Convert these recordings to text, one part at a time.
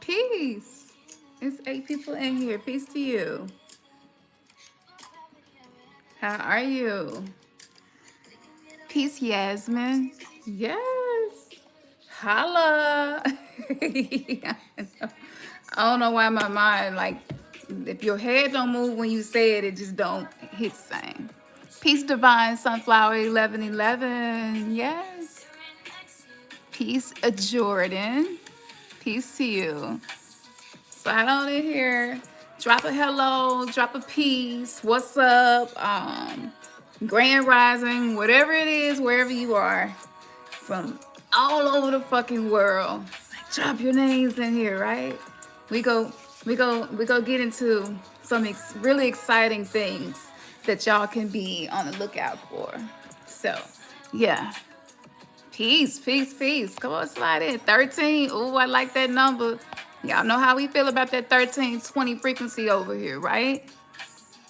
Peace. It's 8 people in here. Peace to you. How are you? Peace, Yasmin. Yes. Holla. I don't know why my mind, like, if your head don't move when you say it, it just don't hit the same. Peace, Divine Sunflower 1111. Yes. Peace, Jordan. Peace to you. Slide on in here. Drop a hello, drop a peace. What's up? Grand Rising, whatever it is, wherever you are, from all over the fucking world. Like, drop your names in here, right? We go get into some really exciting things that y'all can be on the lookout for. So, yeah. Peace, peace, peace. Come on, slide in. 13. Ooh, I like that number. Y'all know how we feel about that 1320 frequency over here, right?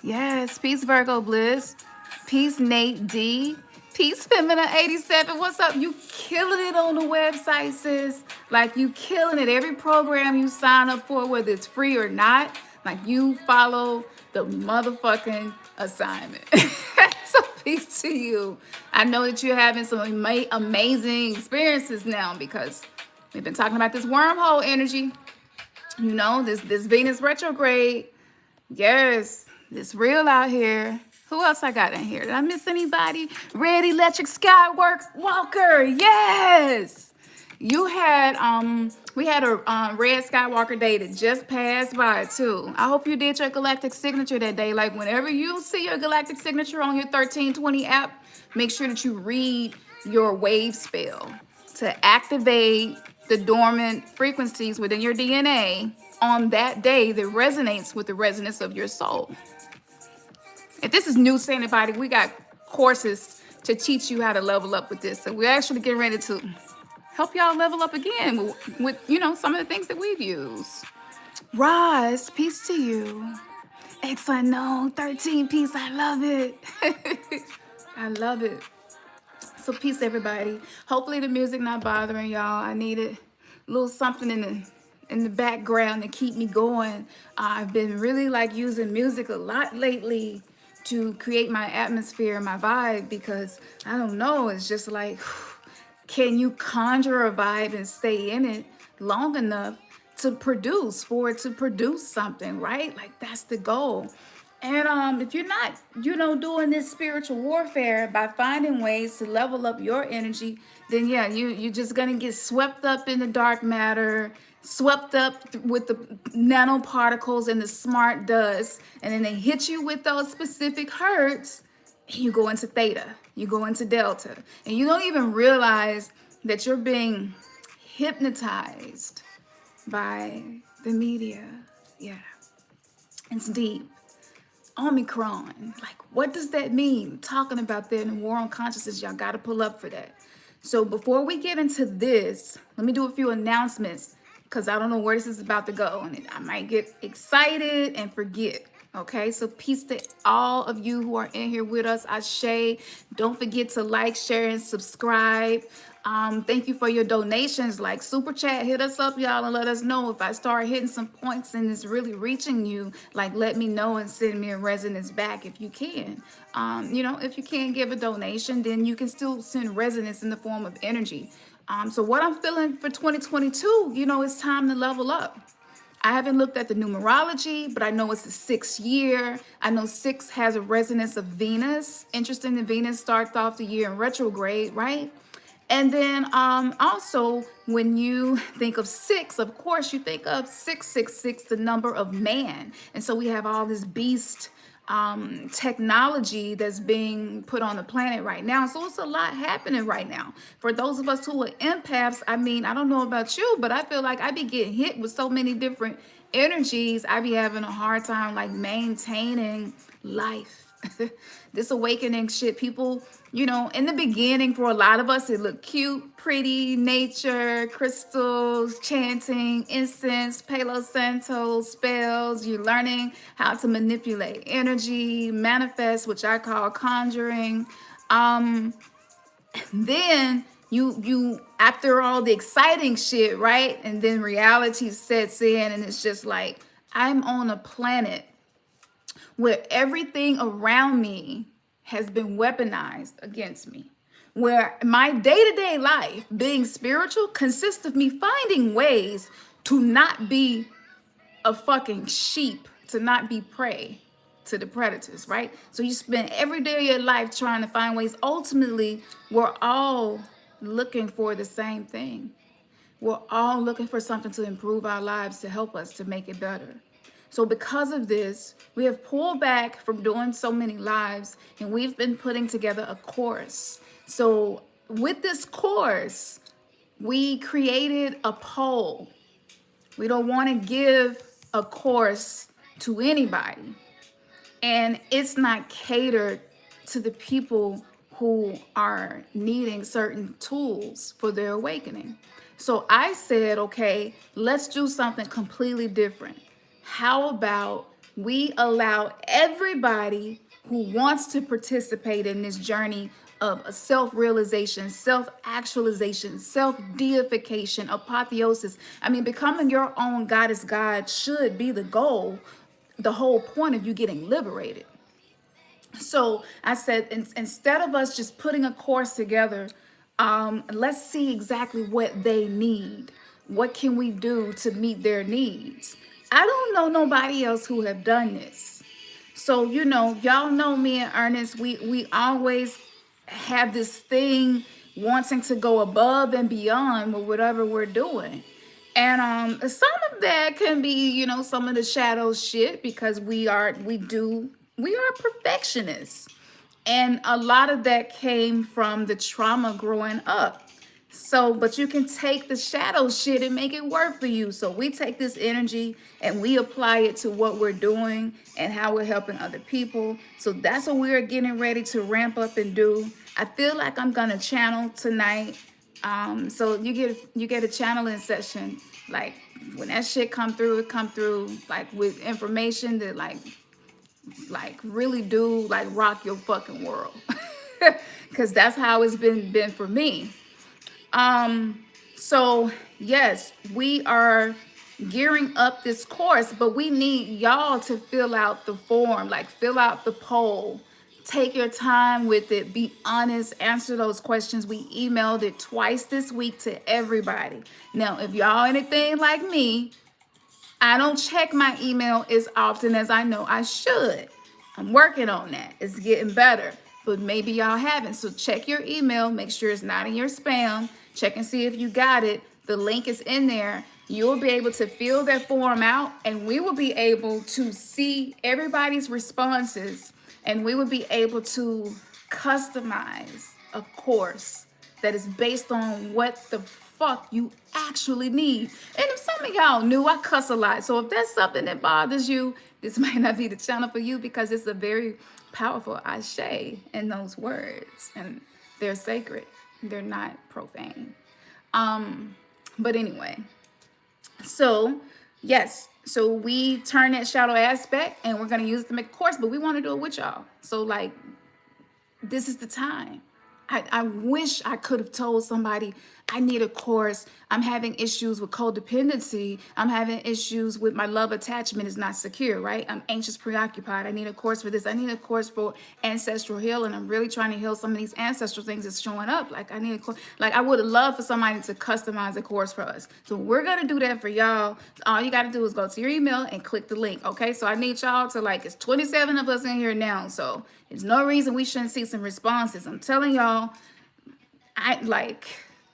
Yes. Peace, Virgo Bliss. Peace, Nate D. Peace, Femina 87. What's up? You killing it on the website, sis. Like, you killing it. Every program you sign up for, whether it's free or not, like, you follow the motherfucking assignment. So peace to you. I know that you're having some amazing experiences now because we've been talking about this wormhole energy. You know, this Venus retrograde. Yes, it's real out here. Who else I got in here? Did I miss anybody? Red Electric Skywalker. Yes. You had we had a Red Skywalker day that just passed by too. I hope you did your galactic signature that day. Like, whenever you see your galactic signature on your 1320 app, make sure that you read your wave spell to activate the dormant frequencies within your DNA on that day that resonates with the resonance of your soul. If this is new to anybody, we got courses to teach you how to level up with this. So we're actually getting ready to help y'all level up again with you know, some of the things that we've used. Roz, peace to you. Excellent. No, 13 peace. I love it. I love it. So peace, everybody. Hopefully the music not bothering y'all. I needed a little something in the background to keep me going. I've been really like using music a lot lately to create my atmosphere, my vibe, because I don't know, it's just like, can you conjure a vibe and stay in it long enough to produce, for it to produce something, right? Like, that's the goal. And if you're not, you know, doing this spiritual warfare by finding ways to level up your energy, then yeah, you're just gonna get swept up in the dark matter, swept up with the nanoparticles and the smart dust, and then they hit you with those specific hurts, and you go into theta, you go into delta, and you don't even realize that you're being hypnotized by the media. Yeah, it's deep. Omicron, like, what does that mean? Talking about that in the war on consciousness, y'all got to pull up for that. So before we get into this, let me do a few announcements because I don't know where this is about to go, and I might get excited and forget. Okay, so peace to all of you who are in here with us. Ashe. Don't forget to like, share, and subscribe. Thank you for your donations. Like, super chat, hit us up, y'all, and let us know if I start hitting some points and it's really reaching you. Like, let me know and send me a resonance back if you can. You know, if you can't give a donation, then you can still send resonance in the form of energy. So what I'm feeling for 2022, you know, it's time to level up. I haven't looked at the numerology, but I know it's the 6th year. I know 6 has a resonance of Venus. Interesting that Venus starts off the year in retrograde, right? And then also, when you think of 6, of course, you think of 666, the number of man. And so we have all this beast technology that's being put on the planet right now. So it's a lot happening right now. For those of us who are empaths, I mean, I don't know about you, but I feel like I be getting hit with so many different energies. I be having a hard time like maintaining life. This awakening shit, people, you know, in the beginning, for a lot of us, it looked cute, pretty, nature, crystals, chanting, incense, Palo Santo, spells. You're learning how to manipulate energy, manifest, which I call conjuring. Then you after all the exciting shit, right? And then reality sets in, and it's just like, I'm on a planet where everything around me has been weaponized against me. Where my day-to-day life, being spiritual, consists of me finding ways to not be a fucking sheep, to not be prey to the predators, right? So you spend every day of your life trying to find ways. Ultimately, we're all looking for the same thing. We're all looking for something to improve our lives, to help us to make it better. So because of this, we have pulled back from doing so many lives, and we've been putting together a course. So with this course, we created a poll. We don't want to give a course to anybody. And it's not catered to the people who are needing certain tools for their awakening. So I said, okay, let's do something completely different. How about we allow everybody who wants to participate in this journey of self-realization, self-actualization, self-deification, apotheosis. I mean, becoming your own goddess God should be the goal, the whole point of you getting liberated. So I said, instead of us just putting a course together, let's see exactly what they need. What can we do to meet their needs? I don't know nobody else who have done this. So, you know, y'all know me and Ernest, we always have this thing wanting to go above and beyond with whatever we're doing. And some of that can be, you know, some of the shadow shit, because we are perfectionists. And a lot of that came from the trauma growing up. So, but you can take the shadow shit and make it work for you. So we take this energy and we apply it to what we're doing and how we're helping other people. So that's what we're getting ready to ramp up and do. I feel like I'm gonna channel tonight. So you get a channeling session. Like when that shit come through, it come through like with information that like really do like rock your fucking world. Cause that's how it's been for me. So yes, we are gearing up this course, but we need y'all to fill out the form, like fill out the poll, take your time with it, be honest, answer those questions. We emailed it twice this week to everybody. Now, if y'all anything like me, I don't check my email as often as I know I should. I'm working on that. It's getting better, but maybe y'all haven't. So check your email, make sure it's not in your spam. Check and see if you got it. The link is in there. You'll be able to fill that form out, and we will be able to see everybody's responses, and we will be able to customize a course that is based on what the fuck you actually need. And if some of y'all knew, I cuss a lot. So if that's something that bothers you, this might not be the channel for you, because it's a very powerful ashe in those words, and they're sacred. They're not profane. But anyway, so yes, so we turn that shadow aspect and we're going to use it to make a course, but we want to do it with y'all. So like, this is the time. I wish I could have told somebody, I need a course. I'm having issues with codependency. I'm having issues with my love attachment is not secure, right? I'm anxious, preoccupied. I need a course for this. I need a course for ancestral healing. I'm really trying to heal some of these ancestral things that's showing up. Like I need a course. Like I would have loved for somebody to customize a course for us. So we're going to do that for y'all. All you got to do is go to your email and click the link. Okay. So I need y'all to like, it's 27 of us in here now. So there's no reason we shouldn't see some responses. I'm telling y'all, I like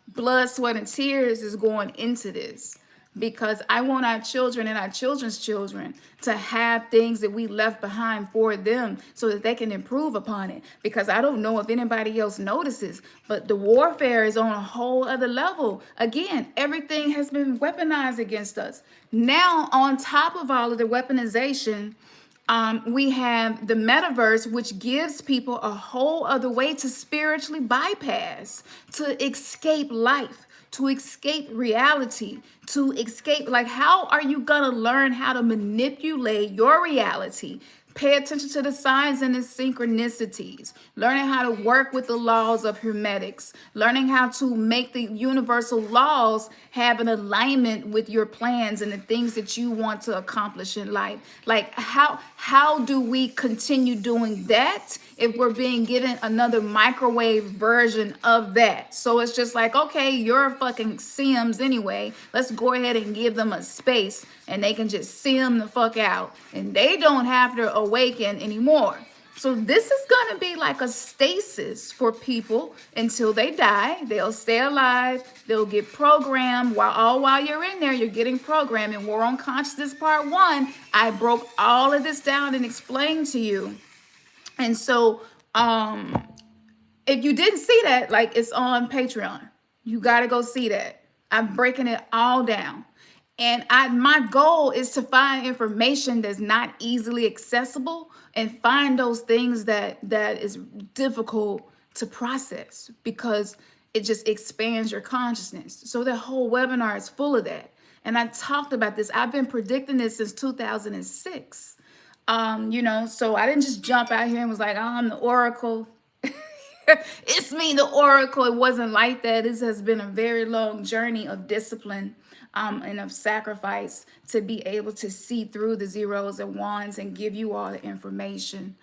blood, sweat, and tears is going into this, because I want our children and our children's children to have things that we left behind for them so that they can improve upon it. Because I don't know if anybody else notices, but the warfare is on a whole other level. Again, everything has been weaponized against us. Now, on top of all of the weaponization, we have the metaverse, which gives people a whole other way to spiritually bypass, to escape life, to escape reality, to escape. Like, how are you gonna learn how to manipulate your reality Pay attention to the signs and the synchronicities. Learning how to work with the laws of hermetics. Learning how to make the universal laws have an alignment with your plans and the things that you want to accomplish in life. Like how do we continue doing that if we're being given another microwave version of that? So it's just like, okay, you're fucking Sims anyway. Let's go ahead and give them a space and they can just sim the fuck out and they don't have to awaken anymore. So this is going to be like a stasis for people until they die. They'll stay alive. They'll get programmed. While you're in there, you're getting programmed. In War on Consciousness Part 1, I broke all of this down and explained to you. And so if you didn't see that, like, it's on Patreon. You got to go see that. I'm breaking it all down. And my goal is to find information that's not easily accessible and find those things that is difficult to process, because it just expands your consciousness. So the whole webinar is full of that. And I talked about this. I've been predicting this since 2006. You know, so I didn't just jump out here and was like, oh, I'm the Oracle. It's me, the Oracle. It wasn't like that. This has been a very long journey of discipline and of sacrifice to be able to see through the zeros and ones and give you all the information.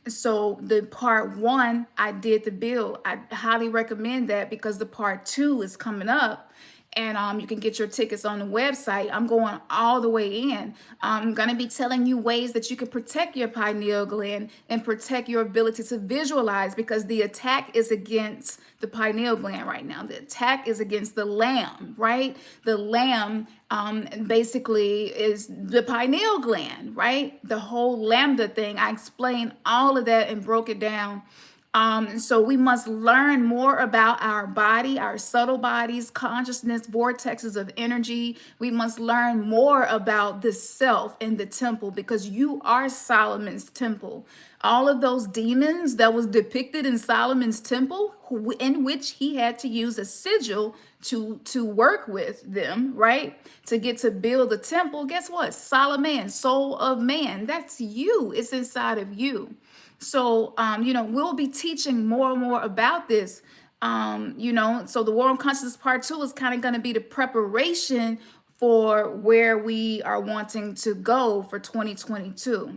So the part 1, I did the build. I highly recommend that, because the part 2 is coming up. And you can get your tickets on the website. I'm going all the way in. I'm going to be telling you ways that you can protect your pineal gland and protect your ability to visualize, because the attack is against the pineal gland right now. The attack is against the lamb, right? The lamb basically is the pineal gland, right? The whole lambda thing. I explained all of that and broke it down. So we must learn more about our body, our subtle bodies, consciousness, vortexes of energy. We must learn more about the self and the temple, because you are Solomon's temple. All of those demons that was depicted in Solomon's temple, in which he had to use a sigil to work with them, right? To get to build the temple. Guess what? Solomon, soul of man. That's you. It's inside of you. So, you know, we'll be teaching more and more about this, you know, so the War on Consciousness Part 2 is kind of going to be the preparation for where we are wanting to go for 2022.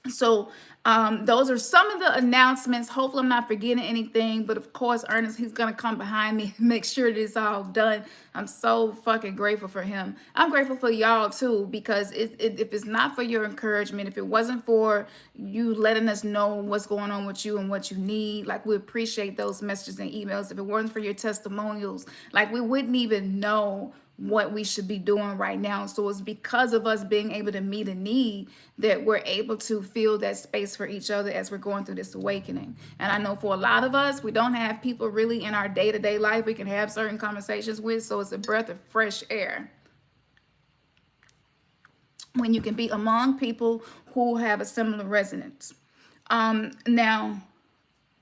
So those are some of the announcements. Hopefully I'm not forgetting anything, but of course, Ernest, he's going to come behind me and make sure that it's all done. I'm so fucking grateful for him. I'm grateful for y'all too, because if it's not for your encouragement, if it wasn't for you letting us know what's going on with you and what you need, like, we appreciate those messages and emails. If it wasn't for your testimonials, like, we wouldn't even know what we should be doing right now. So it's because of us being able to meet a need that we're able to fill that space for each other as we're going through this awakening. And I know for a lot of us, we don't have people really in our day-to-day life we can have certain conversations with. So it's a breath of fresh air when you can be among people who have a similar resonance. Now,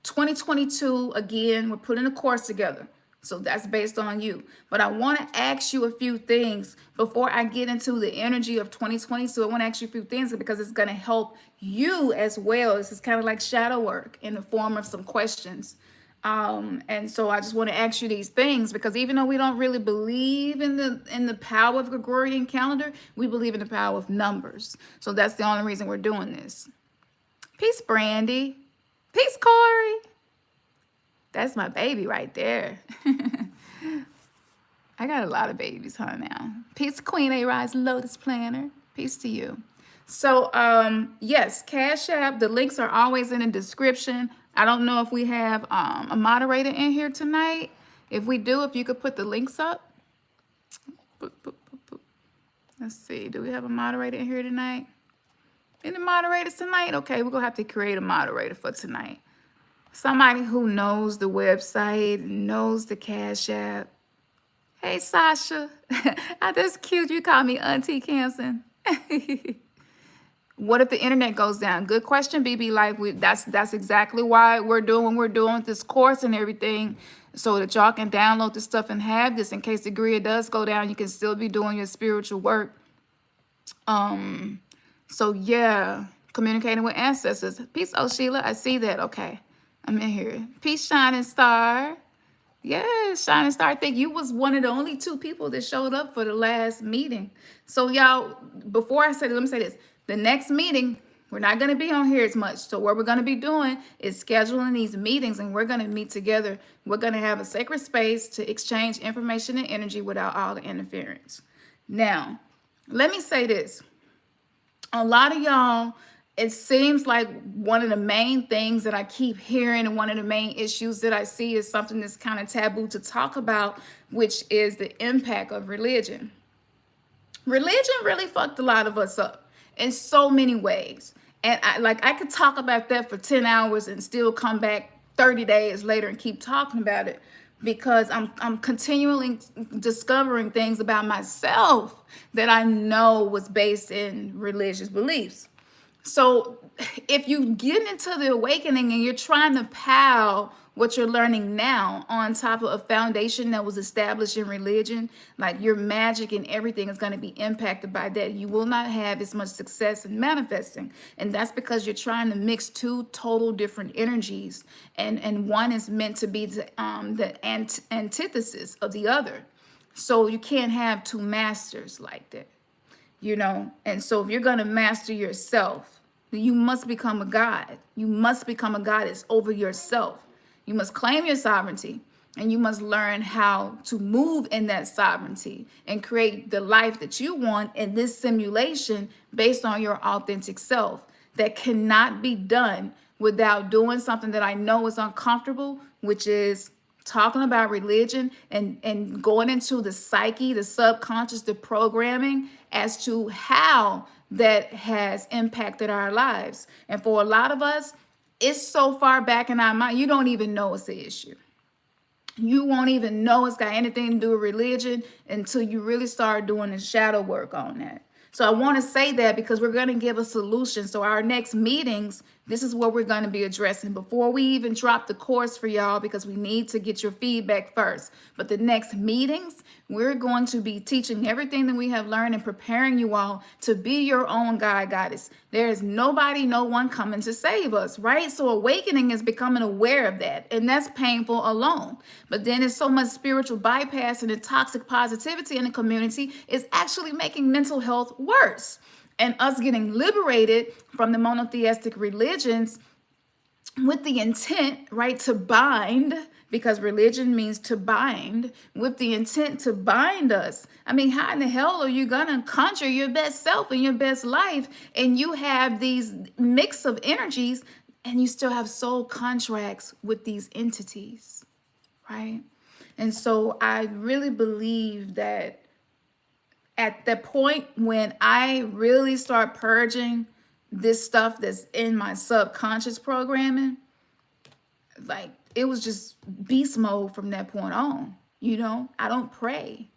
2022, again, we're putting a course together. So that's based on you. But I want to ask you a few things before I get into the energy of 2020. So I want to ask you a few things because it's going to help you as well. This is kind of like shadow work in the form of some questions. And so I just want to ask you these things because even though we don't really believe in the power of Gregorian calendar, we believe in the power of numbers. So that's the only reason we're doing this. Peace, Brandy. Peace, Corey. That's my baby right there. I got a lot of babies, huh, now. Peace, Queen A-Rise Lotus Planner. Peace to you. So, yes, Cash App. The links are always in the description. I don't know if we have a moderator in here tonight. If we do, if you could put the links up. Boop, boop, boop, boop. Let's see. Do we have a moderator in here tonight? Any moderators tonight? Okay, we're going to have to create a moderator for tonight. Somebody who knows the website, knows the Cash App. Hey, Sasha. That's cute. You call me Auntie Canson. What if the internet goes down? Good question, BB Life. That's exactly why we're doing what we're doing with this course and everything, so that y'all can download this stuff and have this in case the grid does go down. You can still be doing your spiritual work. So yeah, communicating with ancestors. Peace, oh Sheila, I see that. Okay, I'm in here. Peace, Shining Star. Yes, Shining Star. I think you was one of the only 2 people that showed up for the last meeting. So y'all, before I say this, let me say this. The next meeting, we're not going to be on here as much. So what we're going to be doing is scheduling these meetings, and we're going to meet together. We're going to have a sacred space to exchange information and energy without all the interference. Now, let me say this. A lot of y'all, it seems like one of the main things that I keep hearing, and one of the main issues that I see is something that's kind of taboo to talk about, which is the impact of religion. Religion really fucked a lot of us up in so many ways. And I could talk about that for 10 hours and still come back 30 days later and keep talking about it, because I'm continually discovering things about myself that I know was based in religious beliefs. So if you get into the awakening and you're trying to pile what you're learning now on top of a foundation that was established in religion, like your magic and everything is going to be impacted by that. You will not have as much success in manifesting. And that's because you're trying to mix 2 total different energies. And one is meant to be the antithesis of the other. So you can't have 2 masters like that. And so if you're going to master yourself, you must become a god. You must become a goddess over yourself. You must claim your sovereignty, and you must learn how to move in that sovereignty and create the life that you want in this simulation based on your authentic self. That cannot be done without doing something that I know is uncomfortable, which is talking about religion and going into the psyche, the subconscious, the programming as to how that has impacted our lives. And for a lot of us, it's so far back in our mind, you don't even know it's an issue. You won't even know it's got anything to do with religion until you really start doing the shadow work on that. So I want to say that because we're going to give a solution. So our next meetings, this is what we're going to be addressing before we even drop the course for y'all, because we need to get your feedback first. But the next meetings, we're going to be teaching everything that we have learned and preparing you all to be your own God, goddess. There is nobody, no one coming to save us, right? So awakening is becoming aware of that. And that's painful alone. But then there's so much spiritual bypass and the toxic positivity in the community is actually making mental health worse. And us getting liberated from the monotheistic religions with the intent, right, to bind, because religion means to bind, with the intent to bind us. I mean, how in the hell are you gonna conjure your best self and your best life, and you have these mix of energies, and you still have soul contracts with these entities, right? And so I really believe that at the point when I really start purging this stuff that's in my subconscious programming, like it was just beast mode from that point on. I don't pray.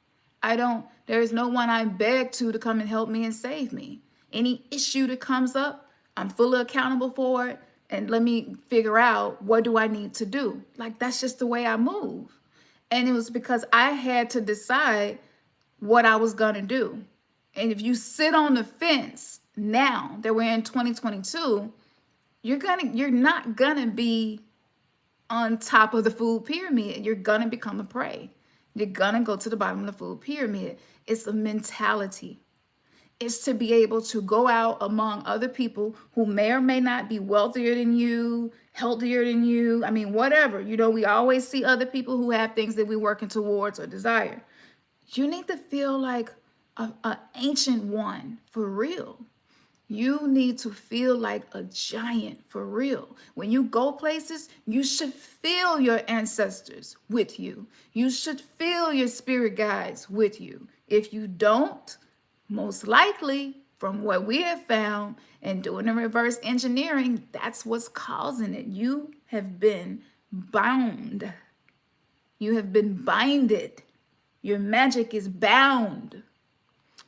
There is no one I beg to come and help me and save me. Any issue that comes up, I'm fully accountable for it. And let me figure out, what do I need to do? Like, that's just the way I move. And it was because I had to decide what I was going to do. And if you sit on the fence now that we're in 2022, you're not going to be on top of the food pyramid. You're going to become a prey. You're going to go to the bottom of the food pyramid. It's a mentality. It's to be able to go out among other people who may or may not be wealthier than you, healthier than you. I mean, whatever. We always see other people who have things that we're working towards or desire. You need to feel like an ancient one for real. You need to feel like a giant for real. When you go places, you should feel your ancestors with you. You should feel your spirit guides with you. If you don't, most likely, from what we have found and doing the reverse engineering, that's what's causing it. You have been bound. You have been binded. Your magic is bound.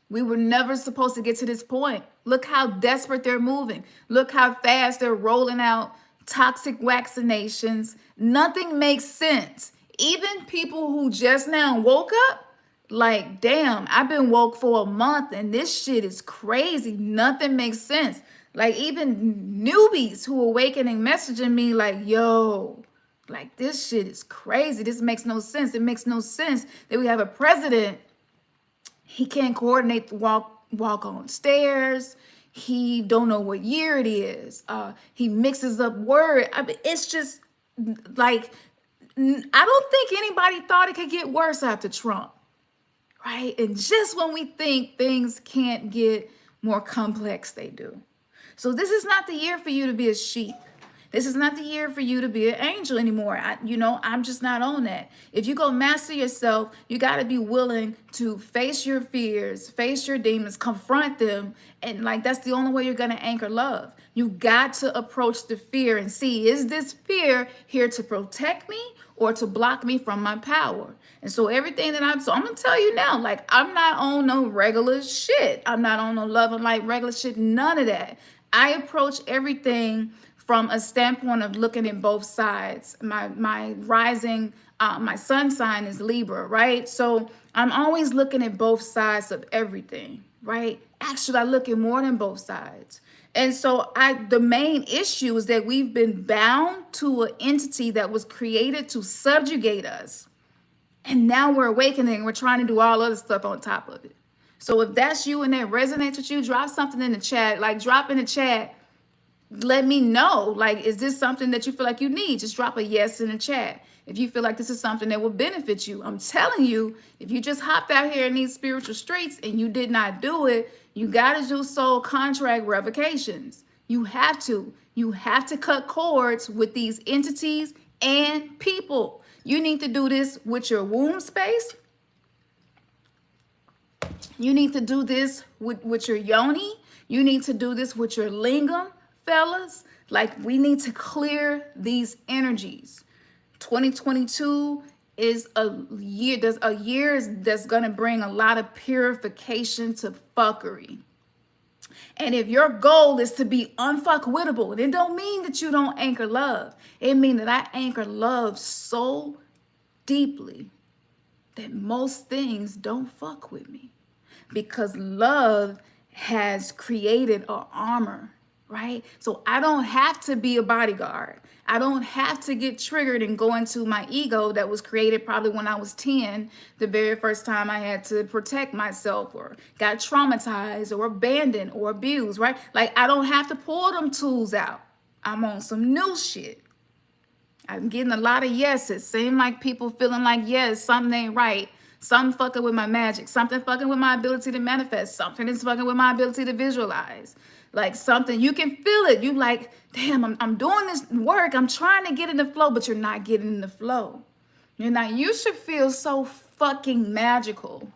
We were never supposed to get to this point. Look how desperate they're moving. Look how fast they're rolling out toxic vaccinations. Nothing makes sense. Even people who just now woke up, Like, damn, I've been woke for a month and this shit is crazy. Nothing makes sense. Like, even newbies who awakening messaging me like, yo, like, this shit is crazy. This makes no sense. It makes no sense that we have a president. He can't coordinate the walk on stairs. He don't know what year it is. He mixes up word. I mean, it's just like, I don't think anybody thought it could get worse after Trump. Right? And just when we think things can't get more complex, they do. So this is not the year for you to be a sheep. This is not the year for you to be an angel anymore. I'm just not on that. If you go master yourself, you got to be willing to face your fears, face your demons, confront them. And like, that's the only way you're going to anchor love. You got to approach the fear and see, is this fear here to protect me or to block me from my power? And so everything that I'm going to tell you now, like, I'm not on no regular shit. I'm not on no love and light regular shit. None of that. I approach everything from a standpoint of looking at both sides. My rising, my sun sign is Libra, right? So I'm always looking at both sides of everything, right? Actually, I look at more than both sides. And so the main issue is that we've been bound to an entity that was created to subjugate us. And now we're awakening. We're trying to do all other stuff on top of it. So if that's you and that resonates with you, drop something in the chat. Like, drop in the chat. Let me know. Like, is this something that you feel like you need? Just drop a yes in the chat. If you feel like this is something that will benefit you. I'm telling you, if you just hopped out here in these spiritual streets and you did not do it, you got to do soul contract revocations. You have to. You have to cut cords with these entities and people. You need to do this with your womb space. You need to do this with your yoni. You need to do this with your lingam, fellas. Like, we need to clear these energies. 2022 is a year. There's a year that's going to bring a lot of purification to fuckery. And if your goal is to be unfuckwittable, it don't mean that you don't anchor love. It means that I anchor love so deeply that most things don't fuck with me. Because love has created an armor, right? So I don't have to be a bodyguard. I don't have to get triggered and go into my ego that was created probably when I was 10, the very first time I had to protect myself or got traumatized or abandoned or abused, right? Like, I don't have to pull them tools out. I'm on some new shit. I'm getting a lot of yeses. Seem like people feeling like, yes, something ain't right. Something fucking with my magic. Something fucking with my ability to manifest. Something is fucking with my ability to visualize. Like, something, you can feel it. You like, damn, I'm doing this work. I'm trying to get in the flow, but you're not getting in the flow. You're not. You should feel so fucking magical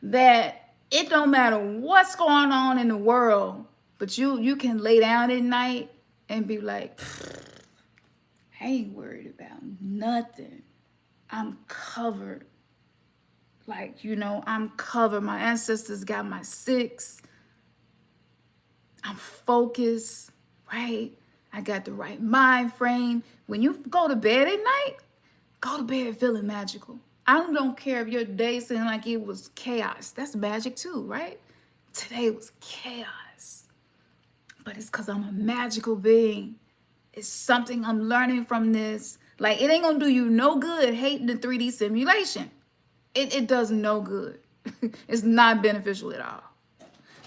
that it don't matter what's going on in the world, but you can lay down at night and be like, I ain't worried about nothing. I'm covered. Like, I'm covered. My ancestors got my 6. I'm focused, right? I got the right mind frame. When you go to bed at night, go to bed feeling magical. I don't care if your day seemed like it was chaos. That's magic too, right? Today was chaos. But it's because I'm a magical being. It's something I'm learning from this. Like, it ain't gonna do you no good hating the 3D simulation. It does no good. It's not beneficial at all.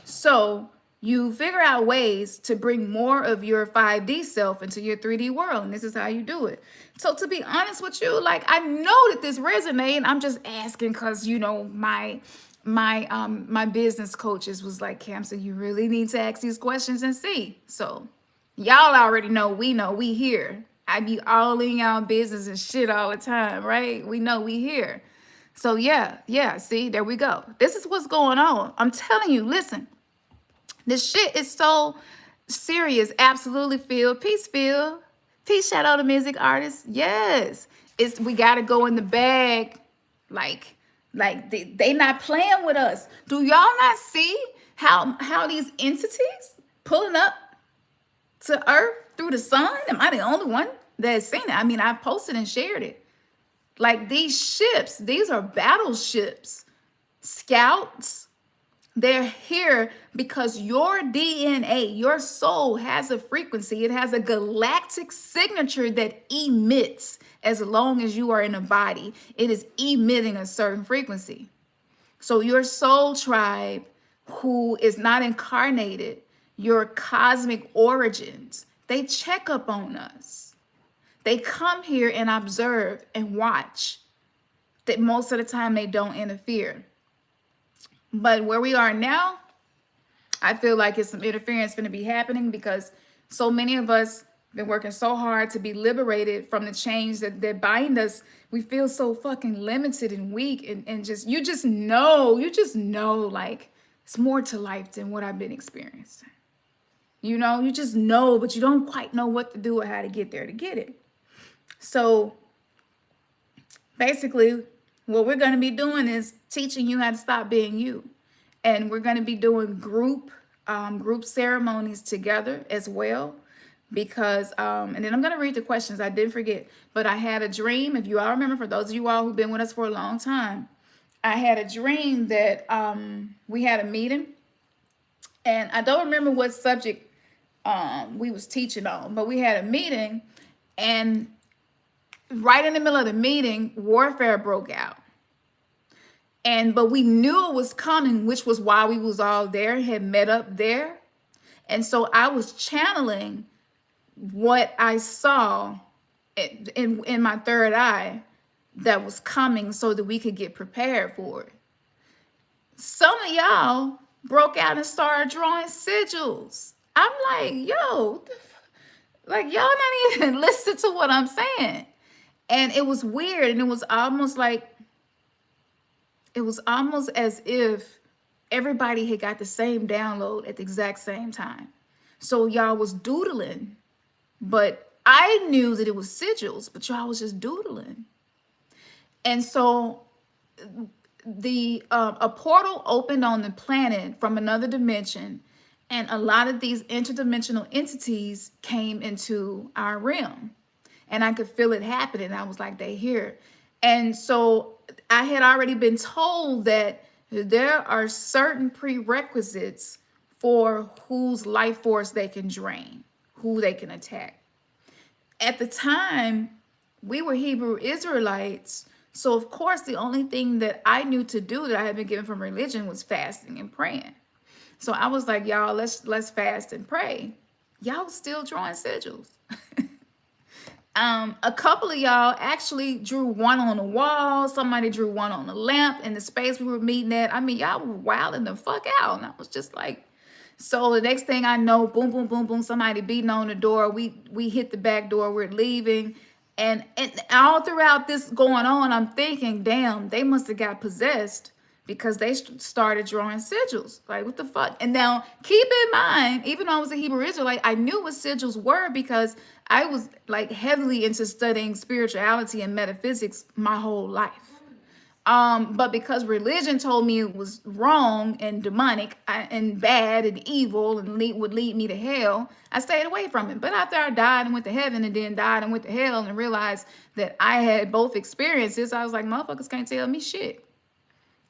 So you figure out ways to bring more of your 5D self into your 3D world. And this is how you do it. So to be honest with you, like, I know that this resonates. I'm just asking because, my business coaches was like, Camsa, you really need to ask these questions and see. So y'all already know, we here. I be all in y'all business and shit all the time, right? We know we here. So yeah, see, there we go. This is what's going on. I'm telling you, listen, this shit is so serious. Absolutely, Phil. Peace, Phil. Peace, shout out to music artists. Yes, we got to go in the bag. Like they not playing with us. Do y'all not see how these entities pulling up to Earth through the sun? Am I the only one that has seen it? I mean, I posted and shared it. Like these ships, these are battleships, scouts. They're here because your DNA, your soul has a frequency. It has a galactic signature that emits as long as you are in a body. It is emitting a certain frequency. So your soul tribe, who is not incarnated, your cosmic origins, they check up on us. They come here and observe and watch. That most of the time they don't interfere. But where we are now, I feel like it's some interference going to be happening because so many of us been working so hard to be liberated from the chains that bind us. We feel so fucking limited and weak, and just you just know like it's more to life than what I've been experiencing. You know, you just know, but you don't quite know what to do or how to get there to get it. So basically, what we're going to be doing is teaching you how to stop being you. And we're going to be doing group ceremonies together as well. Because, and then I'm going to read the questions. I didn't forget. But I had a dream. If you all remember, for those of you all who've been with us for a long time, I had a dream that we had a meeting. And I don't remember what subject we was teaching on. But we had a meeting. And right in the middle of the meeting, warfare broke out. But we knew it was coming, which was why we was all there, had met up there. And so I was channeling what I saw in my third eye that was coming so that we could get prepared for it. Some of y'all broke out and started drawing sigils. I'm like, yo, like y'all not even listen to what I'm saying. And it was weird. And it was almost as if everybody had got the same download at the exact same time. So y'all was doodling, but I knew that it was sigils, but y'all was just doodling. And so a portal opened on the planet from another dimension, and a lot of these interdimensional entities came into our realm. And I could feel it happening. I was like, they here. And so I had already been told that there are certain prerequisites for whose life force they can drain, who they can attack. At the time, we were Hebrew Israelites. So of course, the only thing that I knew to do that I had been given from religion was fasting and praying. So I was like, y'all, let's fast and pray. Y'all still drawing sigils. A couple of y'all actually drew one on the wall. Somebody drew one on the lamp in the space we were meeting at. I mean, y'all were wilding the fuck out. And I was just like, so the next thing I know, boom, boom, boom, boom, somebody beating on the door. We hit the back door. We're leaving. And all throughout this going on, I'm thinking, damn, they must have got possessed because they started drawing sigils. Like, what the fuck? And now, keep in mind, even though I was a Hebrew Israelite, I knew what sigils were because I was like heavily into studying spirituality and metaphysics my whole life. But because religion told me it was wrong and demonic and bad and evil and would lead me to hell, I stayed away from it. But after I died and went to heaven and then died and went to hell and realized that I had both experiences, I was like, motherfuckers can't tell me shit.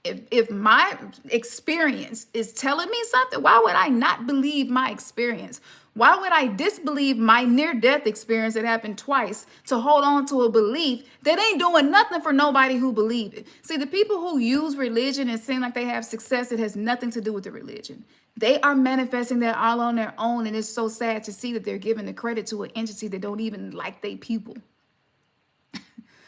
If my experience is telling me something, why would I not believe my experience? Why would I disbelieve my near-death experience that happened twice to hold on to a belief that ain't doing nothing for nobody who believe it? See, the people who use religion and seem like they have success, it has nothing to do with the religion. They are manifesting that all on their own, and it's so sad to see that they're giving the credit to an entity that don't even like they people.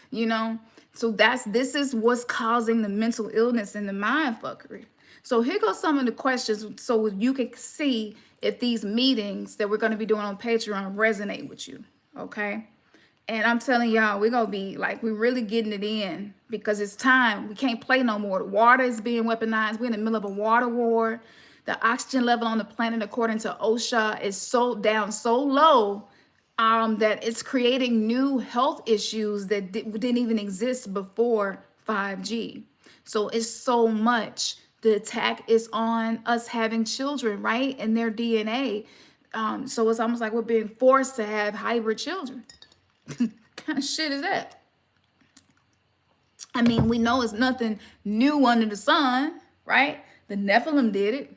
You know? So this is what's causing the mental illness and the mind fuckery. So here goes some of the questions so you can see if these meetings that we're going to be doing on Patreon resonate with you, okay? And I'm telling y'all, we're going to be like, we're really getting it in because it's time. We can't play no more. The water is being weaponized. We're in the middle of a water war. The oxygen level on the planet, according to OSHA, is so down so low that it's creating new health issues that didn't even exist before 5G. So it's so much. The attack is on us having children, right? And their DNA. So it's almost like we're being forced to have hybrid children. What kind of shit is that? I mean, we know it's nothing new under the sun, right? The Nephilim did it,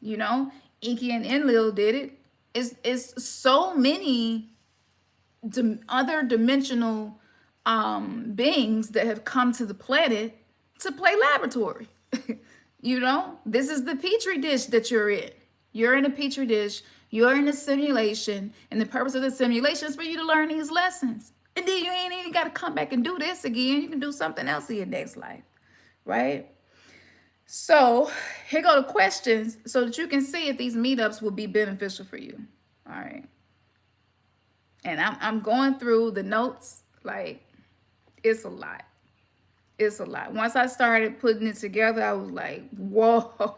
you know, Enki and Enlil did it. It's so many other dimensional beings that have come to the planet to play laboratory. You know, this is the petri dish that you're in. You're in a petri dish. You're in a simulation, and the purpose of the simulation is for you to learn these lessons. And then you ain't even got to come back and do this again. You can do something else in your next life, right? So here go the questions so that you can see if these meetups will be beneficial for you. All right. And I'm going through the notes, like, it's a lot. It's a lot. Once I started putting it together, I was like, whoa.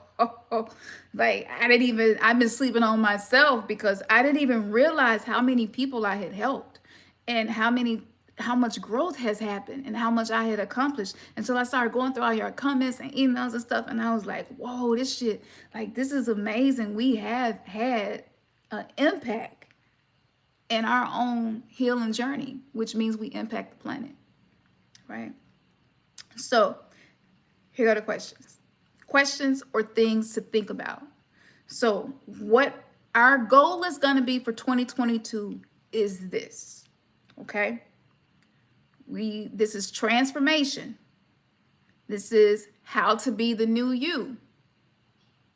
Like, I've been sleeping on myself because I didn't even realize how many people I had helped and how much growth has happened and how much I had accomplished until I started going through all your comments and emails and stuff. And I was like, whoa, this shit, like, this is amazing. We have had an impact in our own healing journey, which means we impact the planet, right? So here are the questions. Questions or things to think about. So what our goal is going to be for 2022 is this, okay? This is transformation. This is how to be the new you.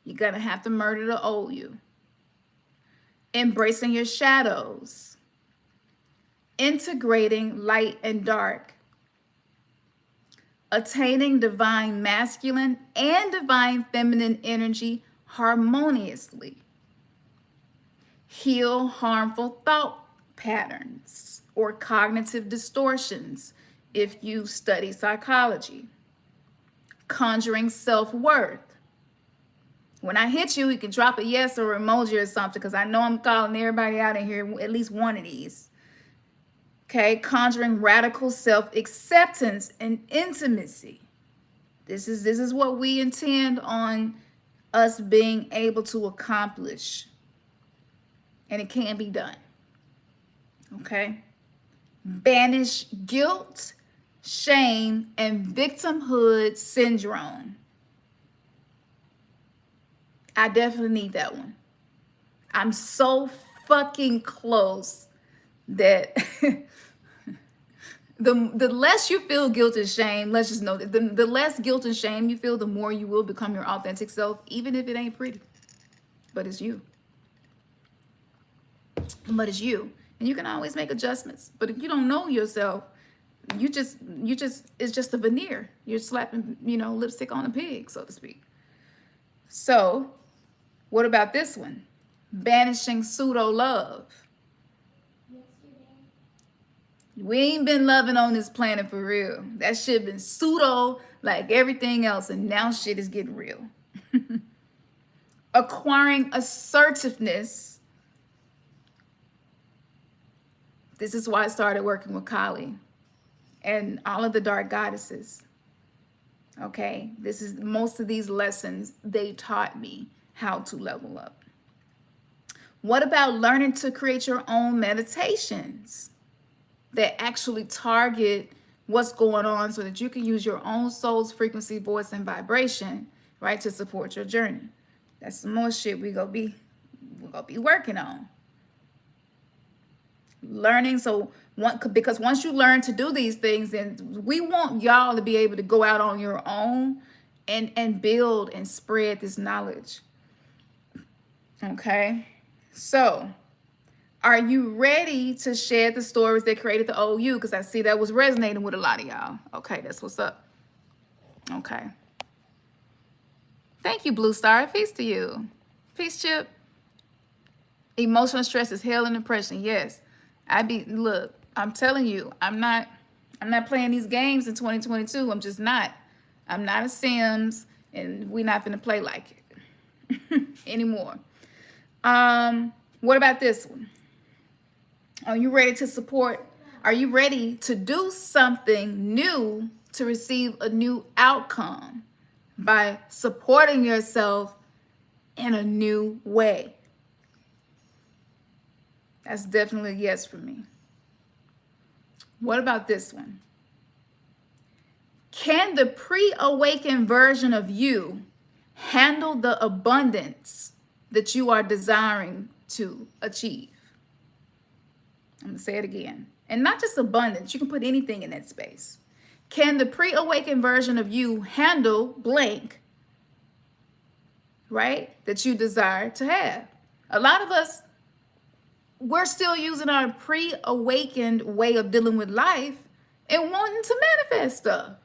You're going to have to murder the old you. Embracing your shadows. Integrating light and dark. Attaining divine masculine and divine feminine energy harmoniously. Heal harmful thought patterns or cognitive distortions if you study psychology. Conjuring self-worth. When I hit you, you can drop a yes or emoji or something because I know I'm calling everybody out in here, at least one of these. Okay, conjuring radical self-acceptance and intimacy. This is what we intend on us being able to accomplish. And it can be done. Okay? Banish guilt, shame, and victimhood syndrome. I definitely need that one. I'm so fucking close that the less you feel guilt and shame, let's just know that the less guilt and shame you feel, the more you will become your authentic self, even if it ain't pretty. But it's you. But it's you. And you can always make adjustments. But if you don't know yourself, you just it's just a veneer. You're slapping, lipstick on a pig, so to speak. So, what about this one? Banishing pseudo love. We ain't been loving on this planet for real. That shit been pseudo like everything else, and now shit is getting real. Acquiring assertiveness. This is why I started working with Kali and all of the dark goddesses. Okay, this is most of these lessons, they taught me how to level up. What about learning to create your own meditations that actually target what's going on so that you can use your own soul's frequency, voice, and vibration, right, to support your journey? That's some more shit we're gonna be working on. Learning, because once you learn to do these things, then we want y'all to be able to go out on your own and build and spread this knowledge. Okay, so are you ready to share the stories that created the old you? Because I see that was resonating with a lot of y'all. Okay, that's what's up. Okay. Thank you, Blue Star. Peace to you. Peace, Chip. Emotional stress is hell and depression. Yes. Look, I'm telling you, I'm not playing these games in 2022. I'm just not. I'm not a Sims, and we're not gonna play like it anymore. What about this one? Are you ready to support? Are you ready to do something new to receive a new outcome by supporting yourself in a new way? That's definitely a yes for me. What about this one? Can the pre-awakened version of you handle the abundance that you are desiring to achieve? I'm going to say it again. And not just abundance. You can put anything in that space. Can the pre-awakened version of you handle blank, right, that you desire to have? A lot of us, we're still using our pre-awakened way of dealing with life and wanting to manifest stuff.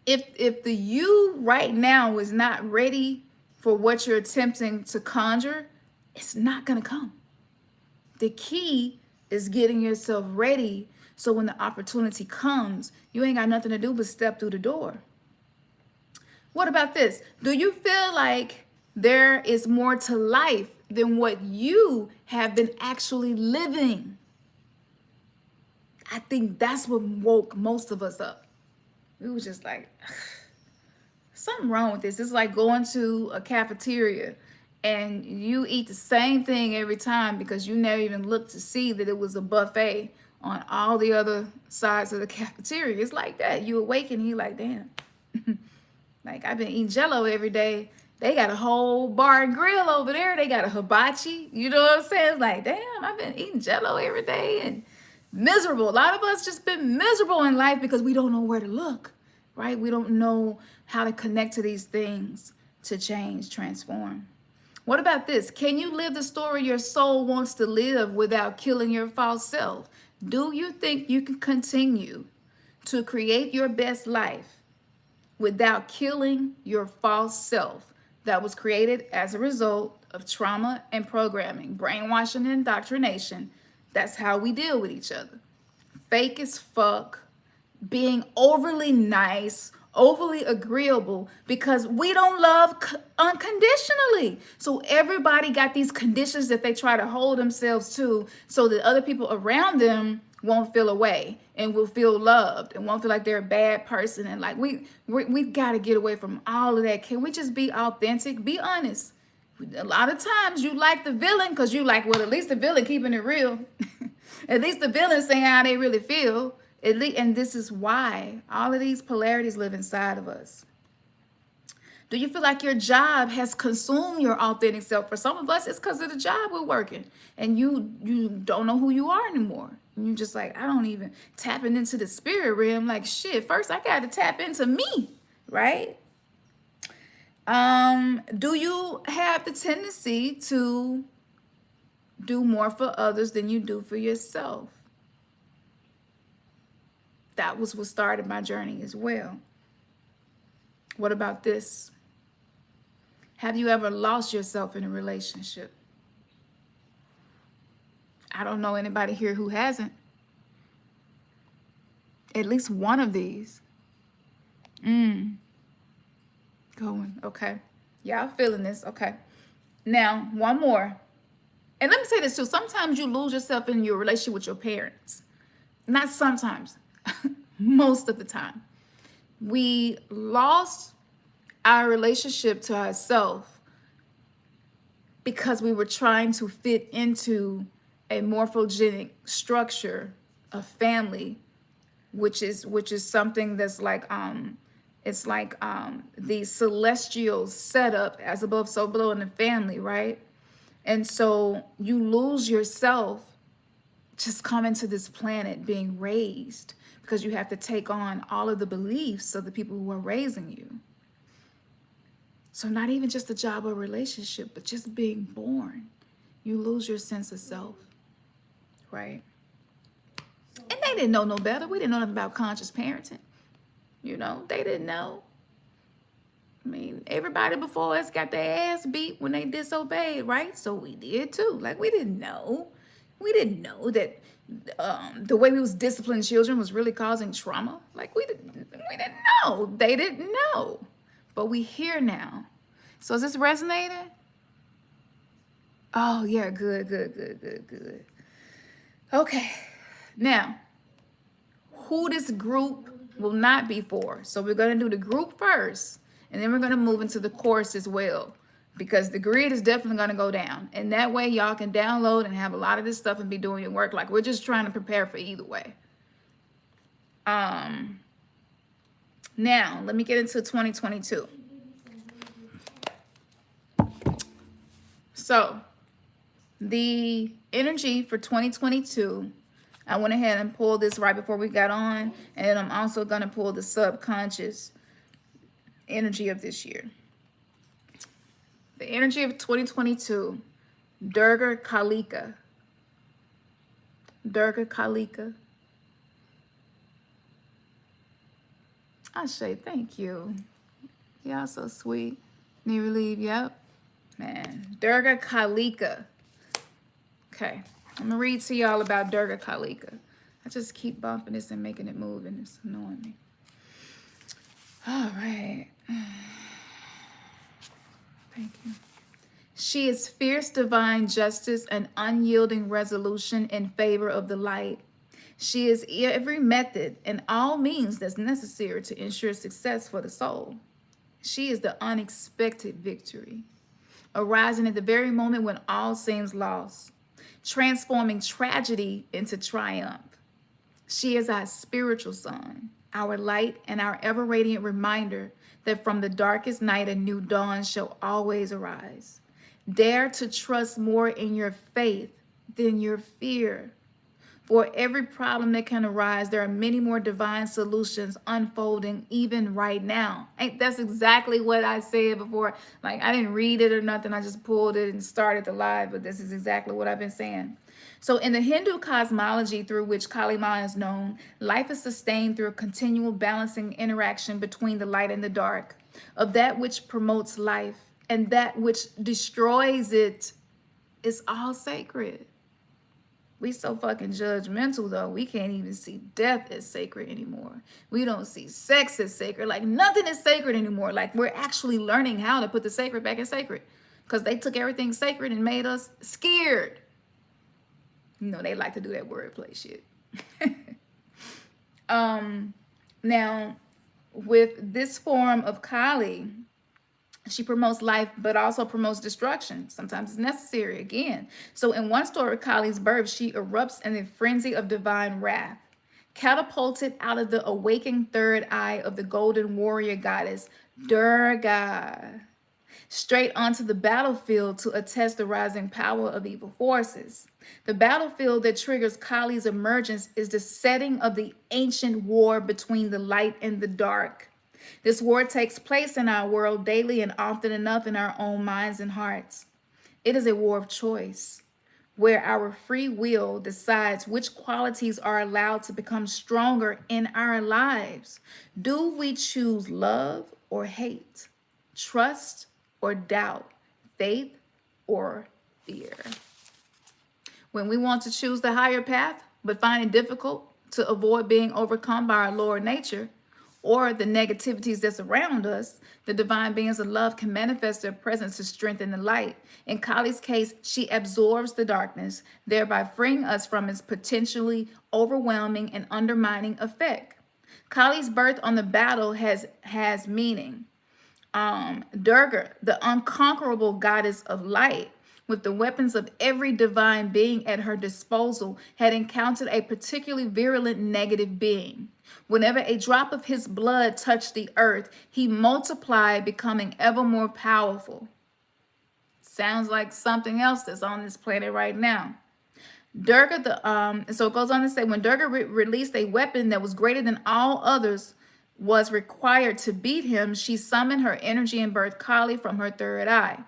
If the you right now is not ready for what you're attempting to conjure, it's not going to come. The key is getting yourself ready so when the opportunity comes, you ain't got nothing to do but step through the door. What about this? Do you feel like there is more to life than what you have been actually living? I think that's what woke most of us up. We was just like, something wrong with this. It's like going to a cafeteria and you eat the same thing every time because you never even looked to see that it was a buffet on all the other sides of the cafeteria. It's like that. You awaken and you're like, damn. Like, I've been eating Jell-O every day. They got a whole bar and grill over there. They got a hibachi. You know what I'm saying? It's like, damn, I've been eating Jell-O every day and miserable. A lot of us just been miserable in life because we don't know where to look, right? We don't know how to connect to these things to change, transform. What about this? Can you live the story your soul wants to live without killing your false self? Do you think you can continue to create your best life without killing your false self that was created as a result of trauma and programming, brainwashing and indoctrination? That's how we deal with each other. Fake as fuck, being overly nice, overly agreeable, because we don't love unconditionally. So everybody got these conditions that they try to hold themselves to so that other people around them won't feel away and will feel loved and won't feel like they're a bad person. And like we've got to get away from all of that. Can we just be authentic? Be honest. A lot of times you like the villain because you like, well, at least the villain keeping it real. At least the villain saying how they really feel. And this is why all of these polarities live inside of us. Do you feel like your job has consumed your authentic self? For some of us, it's because of the job we're working. And you don't know who you are anymore. And you're just like, I don't even tapping into the spirit realm. Like, shit, first I got to tap into me, right? Do you have the tendency to do more for others than you do for yourself? That was what started my journey as well. What about this? Have you ever lost yourself in a relationship? I don't know anybody here who hasn't. At least one of these. Going, okay. Y'all feeling this, okay. Now, one more. And let me say this too. Sometimes you lose yourself in your relationship with your parents. Not sometimes. Most of the time. We lost our relationship to ourselves because we were trying to fit into a morphogenic structure of family, which is something that's like it's like the celestial setup, as above so below in the family, right? And so you lose yourself just coming to this planet being raised, because you have to take on all of the beliefs of the people who are raising you. So not even just a job or relationship, but just being born, you lose your sense of self, right? And they didn't know no better. We didn't know nothing about conscious parenting. You know, they didn't know. I mean, everybody before us got their ass beat when they disobeyed, right? So we did too. Like, we didn't know. We didn't know that the way we was disciplining children was really causing trauma. Like, we didn't know. They didn't know. But we here now. So is this resonating? Oh, yeah, good. Okay. Now, who this group will not be for. So we're going to do the group first, and then we're going to move into the course as well, because the grid is definitely going to go down. And that way y'all can download and have a lot of this stuff and be doing your work. Like, we're just trying to prepare for either way. Now, let me get into 2022. So, the energy for 2022, I went ahead and pulled this right before we got on, and I'm also going to pull the subconscious energy of this year. The energy of 2022, Durga Kalika. Durga Kalika. I say thank you. Y'all so sweet. Need relief, yep. Man, Durga Kalika. Okay, I'm gonna read to y'all about Durga Kalika. I just keep bumping this and making it move, and it's annoying me. All right. Thank you. She is fierce divine justice and unyielding resolution in favor of the light. She is every method and all means that's necessary to ensure success for the soul. She is the unexpected victory, arising at the very moment when all seems lost, transforming tragedy into triumph. She is our spiritual sun, our light, and our ever-radiant reminder that from the darkest night a new dawn shall always arise. Dare to trust more in your faith than your fear. For every problem that can arise, there are many more divine solutions unfolding even right now. That's exactly what I said before. Like, I didn't read it or nothing. I just pulled it and started the live, but this is exactly what I've been saying. So in the Hindu cosmology through which Kali Ma is known, life is sustained through a continual balancing interaction between the light and the dark, of that which promotes life and that which destroys it. Is all sacred. We so fucking judgmental, though. We can't even see death as sacred anymore. We don't see sex as sacred. Like, nothing is sacred anymore. Like, we're actually learning how to put the sacred back in sacred, because they took everything sacred and made us scared. You know, they like to do that wordplay shit. Now, with this form of Kali, she promotes life, but also promotes destruction. Sometimes it's necessary, again. So in one story of Kali's birth, she erupts in a frenzy of divine wrath, catapulted out of the awakened third eye of the golden warrior goddess, Durga, straight onto the battlefield to attest the rising power of evil forces. The battlefield that triggers Kali's emergence is the setting of the ancient war between the light and the dark. This war takes place in our world daily and often enough in our own minds and hearts. It is a war of choice, where our free will decides which qualities are allowed to become stronger in our lives. Do we choose love or hate, trust or doubt, faith or fear? When we want to choose the higher path, but find it difficult to avoid being overcome by our lower nature, or the negativities that's around us, the divine beings of love can manifest their presence to strengthen the light. In Kali's case, she absorbs the darkness, thereby freeing us from its potentially overwhelming and undermining effect. Kali's birth on the battle has meaning. Durga, the unconquerable goddess of light, with the weapons of every divine being at her disposal, had encountered a particularly virulent negative being. Whenever a drop of his blood touched the earth, he multiplied, becoming ever more powerful. Sounds like something else that's on this planet right now. Durga, so it goes on to say, when Durga released a weapon that was greater than all others was required to beat him, she summoned her energy and birthed Kali from her third eye.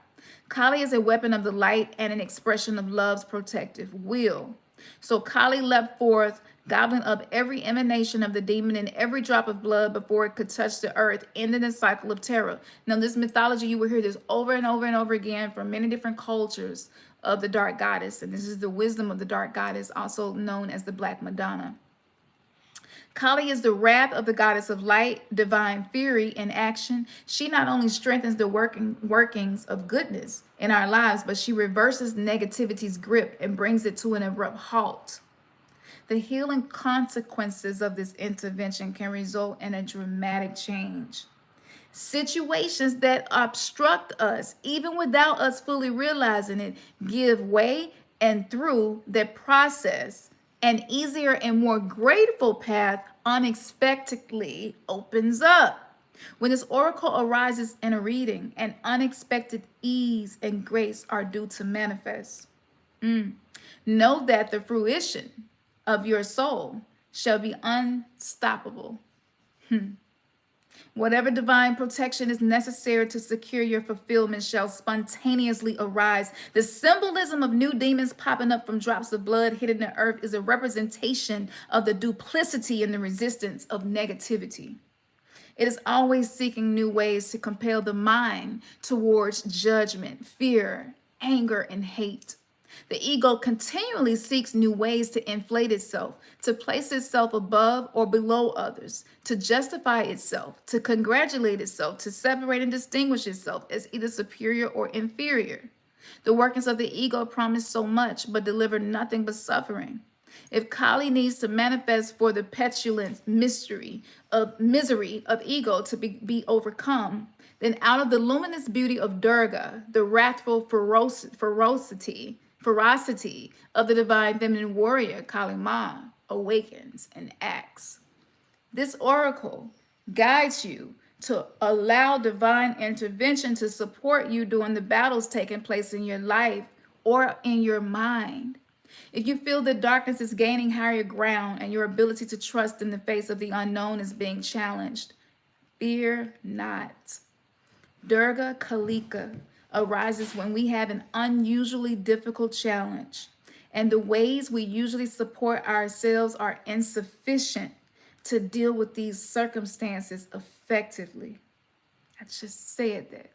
Kali is a weapon of the light and an expression of love's protective will. So Kali leapt forth, gobbling up every emanation of the demon and every drop of blood before it could touch the earth, ending the cycle of terror. Now, this mythology, you will hear this over and over and over again from many different cultures of the dark goddess. And this is the wisdom of the dark goddess, also known as the Black Madonna. Kali is the wrath of the goddess of light, divine fury in action. She not only strengthens the workings of goodness in our lives, but she reverses negativity's grip and brings it to an abrupt halt. The healing consequences of this intervention can result in a dramatic change. Situations that obstruct us, even without us fully realizing it, give way, and through that process, An easier and more grateful path unexpectedly opens up. When this oracle arises in a reading, an unexpected ease and grace are due to manifest. Know that the fruition of your soul shall be unstoppable. Whatever divine protection is necessary to secure your fulfillment shall spontaneously arise. The symbolism of new demons popping up from drops of blood hitting the earth is a representation of the duplicity and the resistance of negativity. It is always seeking new ways to compel the mind towards judgment, fear, anger, and hate. The ego continually seeks new ways to inflate itself, to place itself above or below others, to justify itself, to congratulate itself, to separate and distinguish itself as either superior or inferior. The workings of the ego promise so much, but deliver nothing but suffering. If Kali needs to manifest for the petulant misery of ego to be overcome, then out of the luminous beauty of Durga, the wrathful ferocity of the divine feminine warrior Kali Ma awakens and acts. This oracle guides you to allow divine intervention to support you during the battles taking place in your life or in your mind. If you feel that darkness is gaining higher ground and your ability to trust in the face of the unknown is being challenged, fear not. Durga Kalika arises when we have an unusually difficult challenge, and the ways we usually support ourselves are insufficient to deal with these circumstances effectively. I just said that.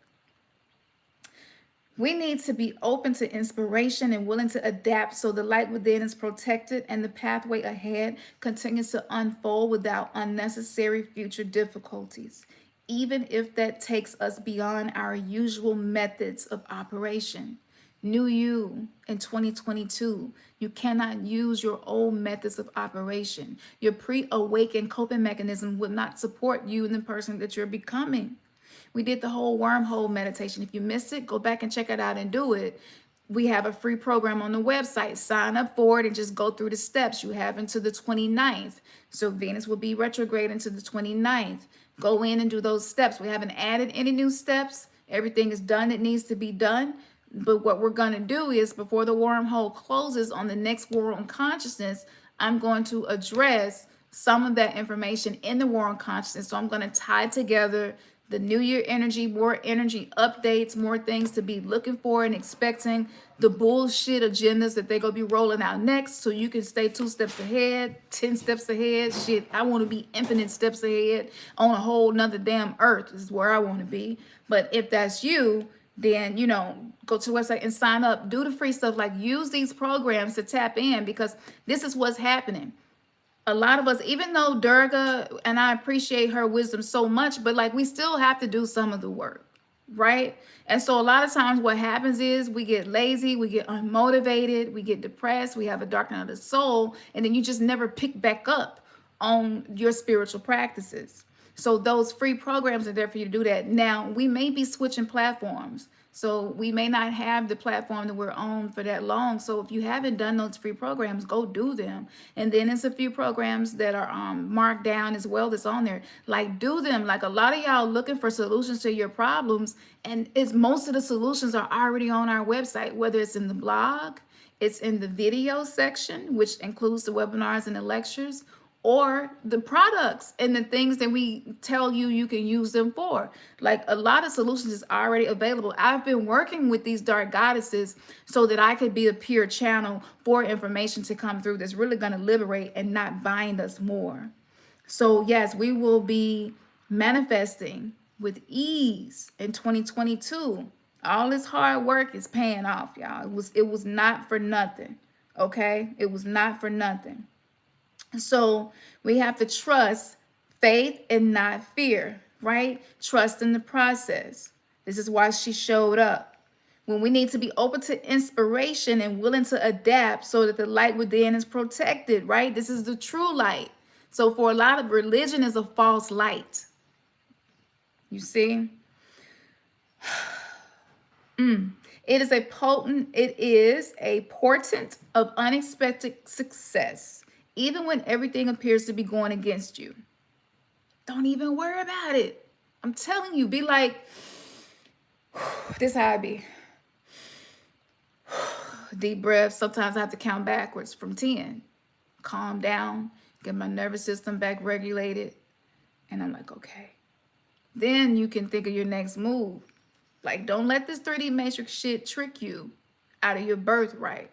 We need to be open to inspiration and willing to adapt so the light within is protected and the pathway ahead continues to unfold without unnecessary future difficulties, even if that takes us beyond our usual methods of operation. New you in 2022, you cannot use your old methods of operation. Your pre-awakened coping mechanism will not support you and the person that you're becoming. We did the whole wormhole meditation. If you missed it, go back and check it out and do it. We have a free program on the website. Sign up for it and just go through the steps. You have until the 29th. So Venus will be retrograde until the 29th. Go in and do those steps. We haven't added any new steps. Everything is done that needs to be done. But what we're going to do is before the wormhole closes on the next War on Consciousness, I'm going to address some of that information in the War on Consciousness. So I'm going to tie together the New Year energy, more energy updates, more things to be looking for and expecting, the bullshit agendas that they're going to be rolling out next so you can stay 2 steps ahead, 10 steps ahead. Shit, I want to be infinite steps ahead on a whole nother damn earth is where I want to be. But if that's you, then, you know, go to the website and sign up. Do the free stuff. Like, use these programs to tap in because this is what's happening. A lot of us, even though Durga, and I appreciate her wisdom so much, but like we still have to do some of the work, right? And so a lot of times what happens is we get lazy, we get unmotivated, we get depressed, we have a darkening of the soul, and then you just never pick back up on your spiritual practices. So those free programs are there for you to do that. Now, we may be switching platforms. So we may not have the platform that we're on for that long. So if you haven't done those free programs, go do them. And then there's a few programs that are marked down as well that's on there. Like, do them. Like, a lot of y'all looking for solutions to your problems. And it's most of the solutions are already on our website, whether it's in the blog, it's in the video section, which includes the webinars and the lectures, or the products and the things that we tell you you can use them for. Like, a lot of solutions is already available. I've been working with these dark goddesses so that I could be a pure channel for information to come through that's really going to liberate and not bind us more. So yes, we will be manifesting with ease in 2022. All this hard work is paying off, y'all. It was not for nothing. Okay? It was not for nothing. So we have to trust faith and not fear, right? Trust in the process. This is why she showed up. When we need to be open to inspiration and willing to adapt so that the light within is protected, right? This is the true light. So for a lot of religion is a false light. You see? It is a portent of unexpected success, even when everything appears to be going against you. Don't even worry about it. I'm telling you, be like, this how I be. Deep breath. Sometimes I have to count backwards from 10. Calm down, get my nervous system back regulated. And I'm like, okay. Then you can think of your next move. Like, don't let this 3D matrix shit trick you out of your birthright.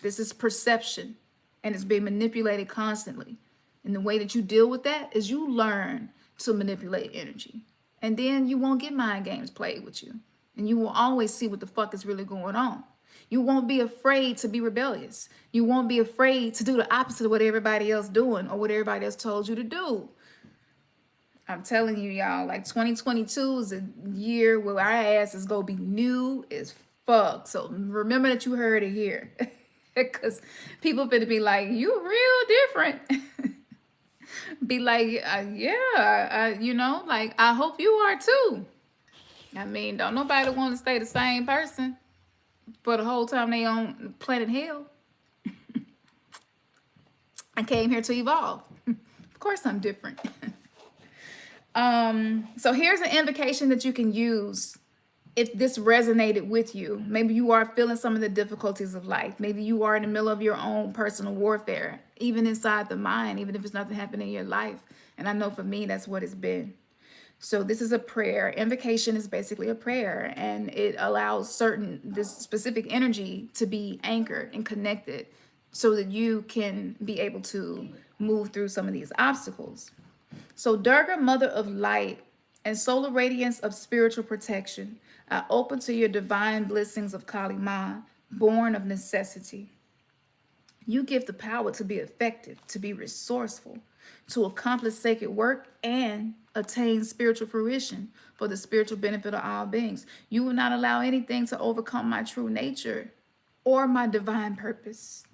This is perception, and it's being manipulated constantly. And the way that you deal with that is you learn to manipulate energy. And then you won't get mind games played with you. And you will always see what the fuck is really going on. You won't be afraid to be rebellious. You won't be afraid to do the opposite of what everybody else doing or what everybody else told you to do. I'm telling you, y'all, like 2022 is a year where our ass is going to be new as fuck. So remember that you heard it here. Because people finna be like, you real different. Be like, yeah, you know, like, I hope you are too. I mean, don't nobody want to stay the same person for the whole time they on planet hell. I came here to evolve. Of course I'm different. So here's an invocation that you can use if this resonated with you. Maybe you are feeling some of the difficulties of life. Maybe you are in the middle of your own personal warfare, even inside the mind, even if it's nothing happening in your life. And I know for me, that's what it's been. So this is a prayer. Invocation is basically a prayer, and it allows this specific energy to be anchored and connected so that you can be able to move through some of these obstacles. So Durga, Mother of Light and Solar Radiance of Spiritual Protection, I open to your divine blessings of Kali Ma, born of necessity. You give the power to be effective, to be resourceful, to accomplish sacred work and attain spiritual fruition for the spiritual benefit of all beings. You will not allow anything to overcome my true nature or my divine purpose.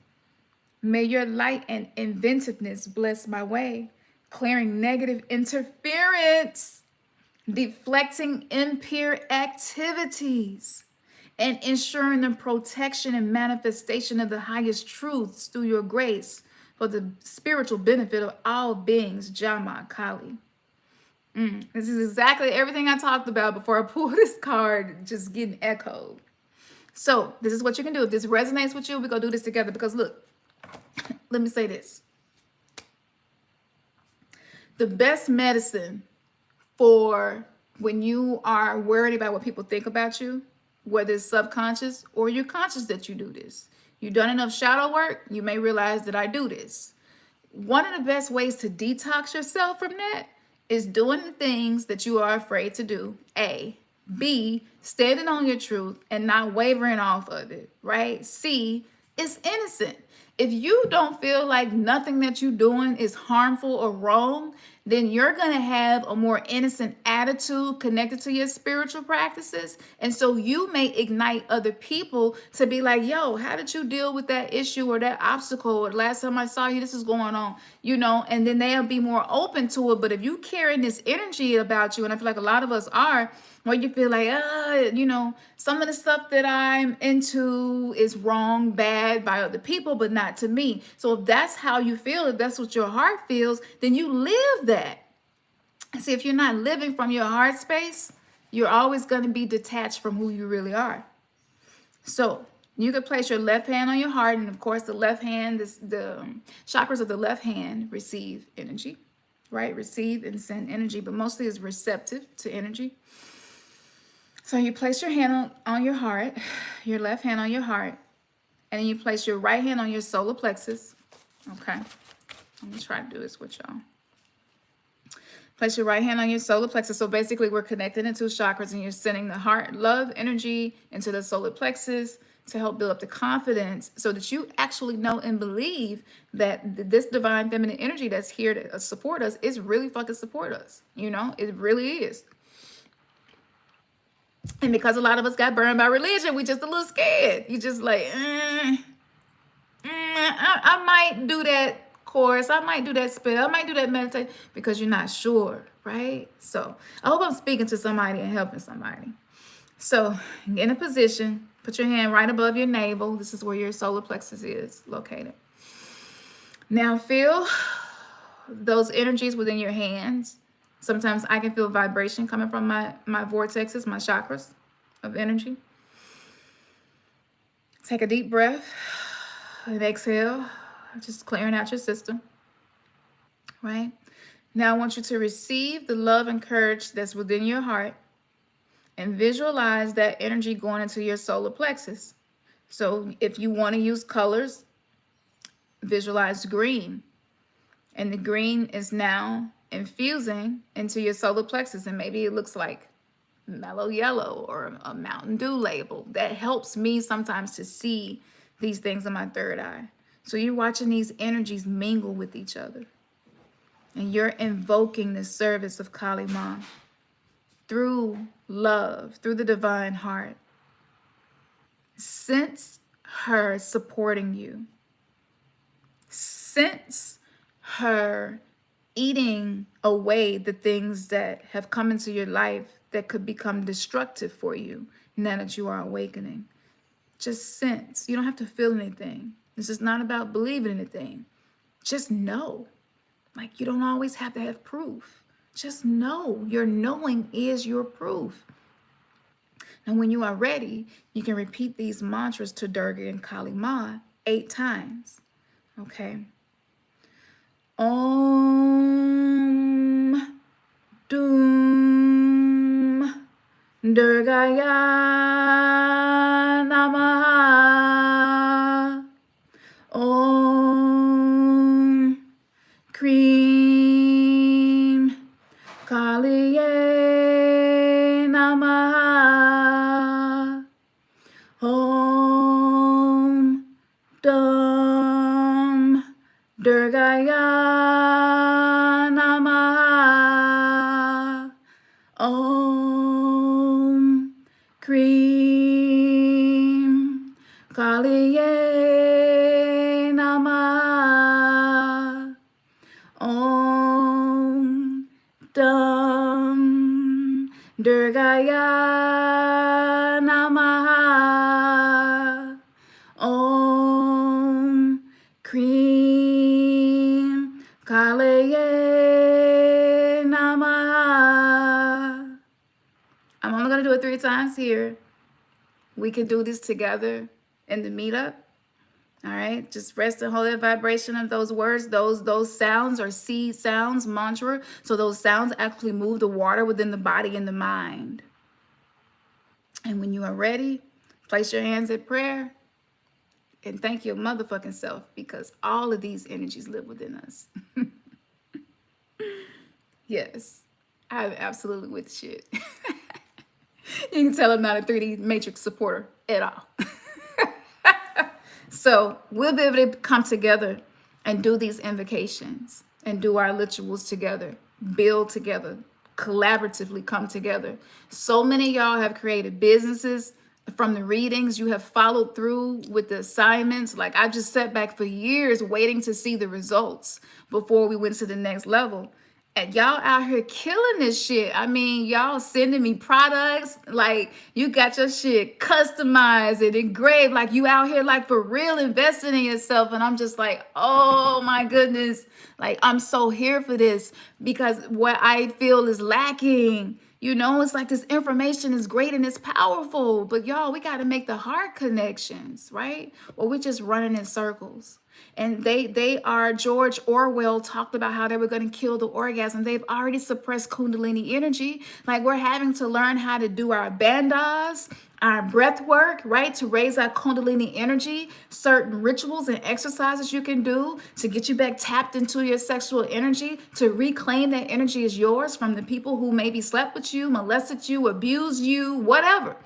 May your light and inventiveness bless my way, clearing negative interference, deflecting impure activities, and ensuring the protection and manifestation of the highest truths through your grace for the spiritual benefit of all beings, Jama Kali. This is exactly everything I talked about before I pulled this card, just getting echoed. So this is what you can do. If this resonates with you, we're going to do this together because look, let me say this. The best medicine for when you are worried about what people think about you, whether it's subconscious or you're conscious that you do this. You've done enough shadow work, you may realize that I do this. One of the best ways to detox yourself from that is doing the things that you are afraid to do, A. B, standing on your truth and not wavering off of it, right? C, it's innocent. If you don't feel like nothing that you're doing is harmful or wrong, then you're going to have a more innocent attitude connected to your spiritual practices. And so you may ignite other people to be like, yo, how did you deal with that issue or that obstacle? Or last time I saw you, this is going on, you know, and then they'll be more open to it. But if you carry this energy about you, and I feel like a lot of us are, where you feel like, you know, some of the stuff that I'm into is wrong, bad by other people, but not to me. So if that's how you feel, if that's what your heart feels, then you live that. See, if you're not living from your heart space, you're always going to be detached from who you really are. So you could place your left hand on your heart, and of course the left hand, the chakras of the left hand receive energy, right? Receive and send energy, but mostly is receptive to energy. So you place your hand on your heart, your left hand on your heart, and then you place your right hand on your solar plexus. Okay, let me try to do this with y'all. Place your right hand on your solar plexus. So basically we're connected in two chakras, and you're sending the heart love energy into the solar plexus to help build up the confidence so that you actually know and believe that this divine feminine energy that's here to support us is really fucking support us. You know, it really is. And because a lot of us got burned by religion, we just a little scared. You just like, I might do that course. I might do that spell. I might do that meditation because you're not sure, right? So I hope I'm speaking to somebody and helping somebody. So get in a position, Put your hand right above your navel. This is where your solar plexus is located. Now feel those energies within your hands. Sometimes I can feel vibration coming from my vortexes, my chakras of energy. Take a deep breath and exhale, just clearing out your system, right? Now I want you to receive the love and courage that's within your heart and visualize that energy going into your solar plexus. So if you want to use colors, visualize green. And the green is now infusing into your solar plexus. And maybe it looks like mellow yellow or a Mountain Dew label. That helps me sometimes to see these things in my third eye. So you're watching these energies mingle with each other. And you're invoking the service of Kali Ma through love, through the divine heart. Sense her supporting you. Sense her eating away the things that have come into your life that could become destructive for you now that you are awakening. Just sense. You don't have to feel anything. This is not about believing anything. Just know. Like, you don't always have to have proof. Just know. Your knowing is your proof. And when you are ready, you can repeat these mantras to Durga and Kali Ma 8 times. Okay. Om Doom Durgaya Namaha. Om Cream Kaliye Namaha. Om Dum Durgaya Namaha. Om Cream Kaliye Namaha. Om Dum Durgaya Namaha. Om Cream Kaliye Namaha. I'm only going to do it 3 times here. We can do this together in the meetup. All right, just rest and hold that vibration of those words, those sounds are seed sounds, mantra. So those sounds actually move the water within the body and the mind. And when you are ready, place your hands at prayer and thank your motherfucking self, because all of these energies live within us. Yes, I'm absolutely with shit. You can tell I'm not a 3D matrix supporter at all. So we'll be able to come together and do these invocations and do our rituals together, build together, collaboratively come together. So many of y'all have created businesses from the readings. You have followed through with the assignments. Like, I just sat back for years waiting to see the results before we went to the next level. And y'all out here killing this shit. I mean, y'all sending me products. Like, you got your shit customized and engraved. Like, you out here, like, for real investing in yourself. And I'm just like, oh my goodness. Like, I'm so here for this, because what I feel is lacking. You know, it's like this information is great and it's powerful. But y'all, we got to make the heart connections, right? Or we're just running in circles. And they are, George Orwell talked about how they were going to kill the orgasm. They've already suppressed Kundalini energy. Like, we're having to learn how to do our bandhas, our breath work, right? To raise our Kundalini energy, certain rituals and exercises you can do to get you back tapped into your sexual energy, to reclaim that energy as yours from the people who maybe slept with you, molested you, abused you, whatever.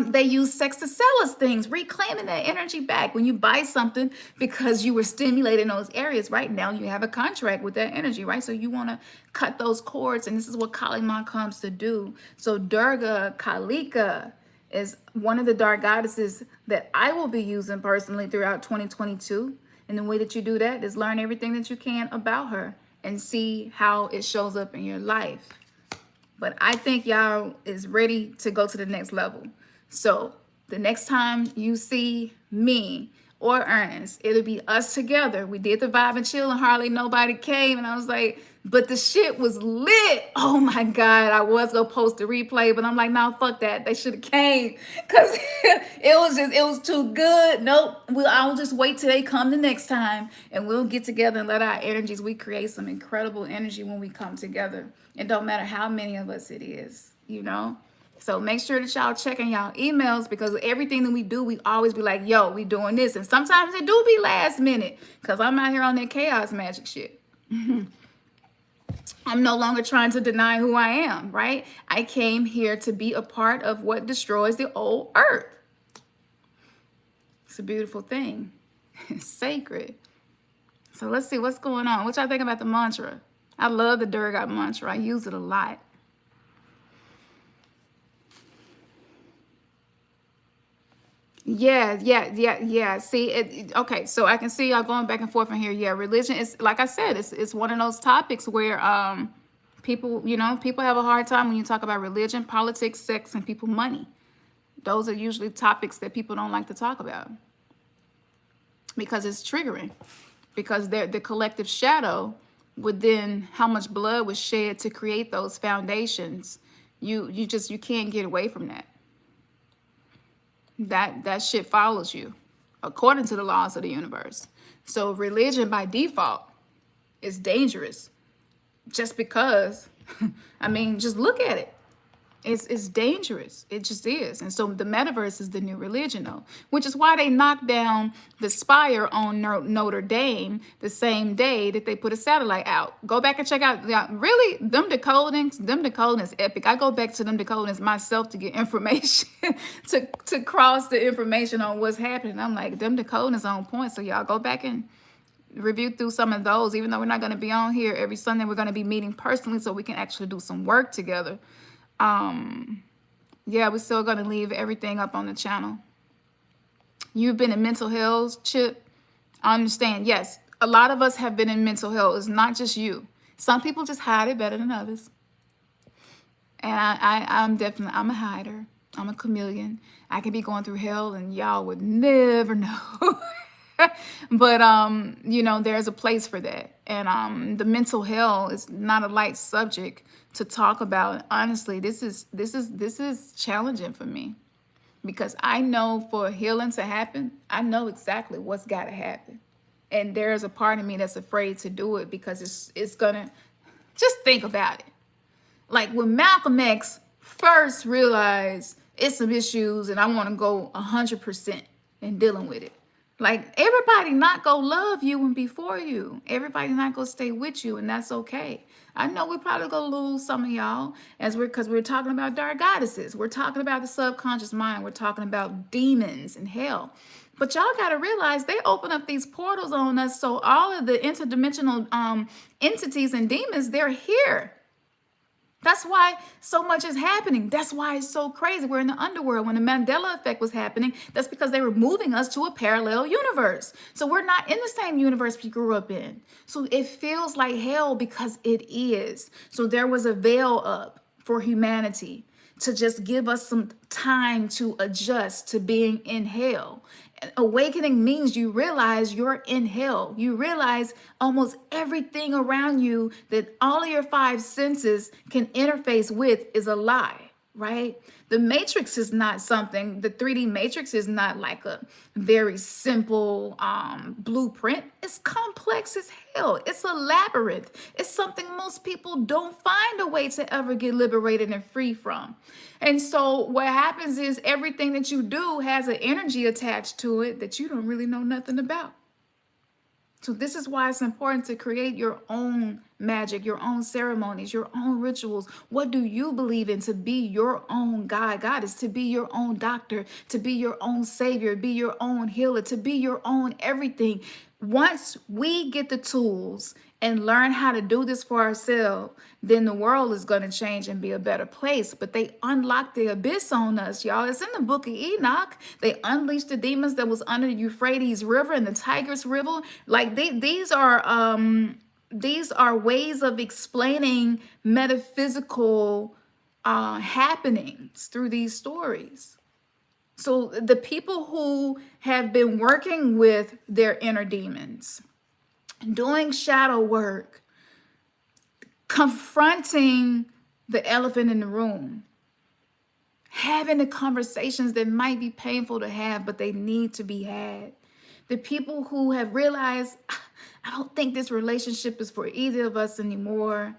They use sex to sell us things, reclaiming that energy back. When you buy something because you were stimulating those areas, right? Now you have a contract with that energy, right? So you want to cut those cords, and this is what Kali Ma comes to do. So Durga Kalika is one of the dark goddesses that I will be using personally throughout 2022. And the way that you do that is learn everything that you can about her and see how it shows up in your life. But I think y'all is ready to go to the next level. So The next time you see me or Ernest, it'll be us together. We did the vibe and chill and hardly nobody came. And I was like, but the shit was lit. Oh my God. I was gonna post the replay, but I'm like, no, fuck that. They should have came. Cause it was too good. Nope. I'll just wait till they come the next time and we'll get together and let our energies, we create some incredible energy when we come together. It don't matter how many of us it is, you know? So make sure that y'all checking y'all emails, because everything that we do, we always be like, yo, we doing this. And sometimes it do be last minute, because I'm out here on that chaos magic shit. I'm no longer trying to deny who I am, right? I came here to be a part of what destroys the old earth. It's a beautiful thing. It's sacred. So let's see what's going on. What y'all think about the mantra? I love the Durga mantra. I use it a lot. Yeah. See, okay, so I can see y'all going back and forth in here. Yeah, religion is, like I said, it's one of those topics where people, people have a hard time when you talk about religion, politics, sex, and people money. Those are usually topics that people don't like to talk about because it's triggering. Because they're the collective shadow within how much blood was shed to create those foundations. You can't get away from that. That shit follows you according to the laws of the universe. So religion by default is dangerous just because, I mean, just look at it. It's dangerous. It just is. And so the metaverse is the new religion, though, which is why they knocked down the spire on Notre Dame the same day that they put a satellite out. Go back and check out. Really, them decodings epic. I go back to them decodings myself to get information, to cross the information on what's happening. I'm like, them decodings on point. So y'all go back and review through some of those. Even though we're not going to be on here every Sunday, we're going to be meeting personally so we can actually do some work together. Yeah, we're still going to leave everything up on the channel. You've been in mental health, Chip. I understand. Yes, a lot of us have been in mental health. It's not just you. Some people just hide it better than others. And I'm a hider. I'm a chameleon. I could be going through hell and y'all would never know. But there's a place for that. And the mental health is not a light subject to talk about. Honestly, this is challenging for me, because I know for healing to happen, I know exactly what's got to happen. And there's a part of me that's afraid to do it, because it's gonna, just think about it. Like when Malcolm X first realized it's some issues and I want to go 100% in dealing with it. Like, everybody not gonna love you and be for you. Everybody not gonna stay with you, and that's okay. I know we're probably gonna lose some of y'all because we're talking about dark goddesses. We're talking about the subconscious mind. We're talking about demons and hell. But y'all gotta realize they open up these portals on us, so all of the interdimensional entities and demons, they're here. That's why so much is happening. That's why it's so crazy. We're in the underworld. When the Mandela effect was happening, that's because they were moving us to a parallel universe. So we're not in the same universe we grew up in. So it feels like hell because it is. So there was a veil up for humanity to just give us some time to adjust to being in hell. Awakening means you realize you're in hell. You realize almost everything around you that all of your five senses can interface with is a lie, right? The matrix is not something, the 3D matrix is not like a very simple blueprint. It's complex as hell. It's a labyrinth. It's something most people don't find a way to ever get liberated and free from. And so what happens is everything that you do has an energy attached to it that you don't really know nothing about. So this is why it's important to create your own magic, your own ceremonies, your own rituals. What do you believe in? To be your own God, goddess, to be your own doctor, to be your own savior, be your own healer, to be your own everything. Once we get the tools and learn how to do this for ourselves, then the world is going to change and be a better place. But they unlocked the abyss on us, y'all. It's in the book of Enoch. They unleashed the demons that was under the Euphrates River and the Tigris River. Like these are ways of explaining metaphysical happenings through these stories. So the people who have been working with their inner demons, doing shadow work, confronting the elephant in the room, having the conversations that might be painful to have, but they need to be had. The people who have realized, I don't think this relationship is for either of us anymore.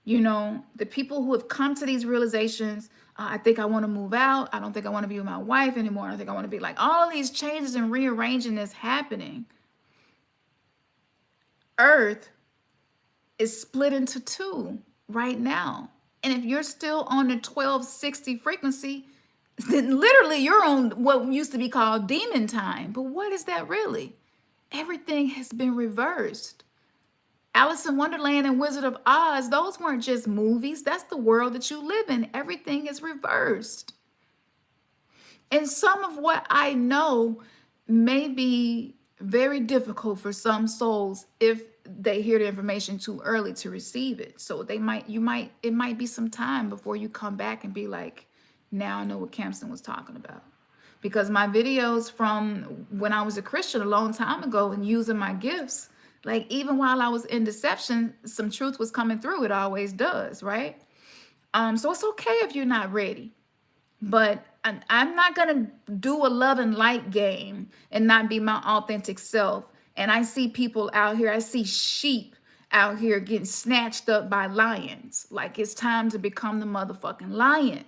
You know, the people who have come to these realizations, I think I want to move out. I don't think I want to be with my wife anymore. I don't think I want to be like, all these changes and rearranging is happening. Earth is split into two right now. And if you're still on the 1260 frequency, then literally you're on what used to be called demon time. But what is that really? Everything has been reversed. Alice in Wonderland and Wizard of Oz, those weren't just movies. That's the world that you live in. Everything is reversed. And some of what I know may be very difficult for some souls if they hear the information too early to receive it. So it might be some time before you come back and be like, now I know what Campson was talking about. Because my videos from when I was a Christian a long time ago and using my gifts, like even while I was in deception, some truth was coming through. It always does, right? So it's okay if you're not ready. But I'm not going to do a love and light game and not be my authentic self. And I see people out here, I see sheep out here getting snatched up by lions. Like it's time to become the motherfucking lion.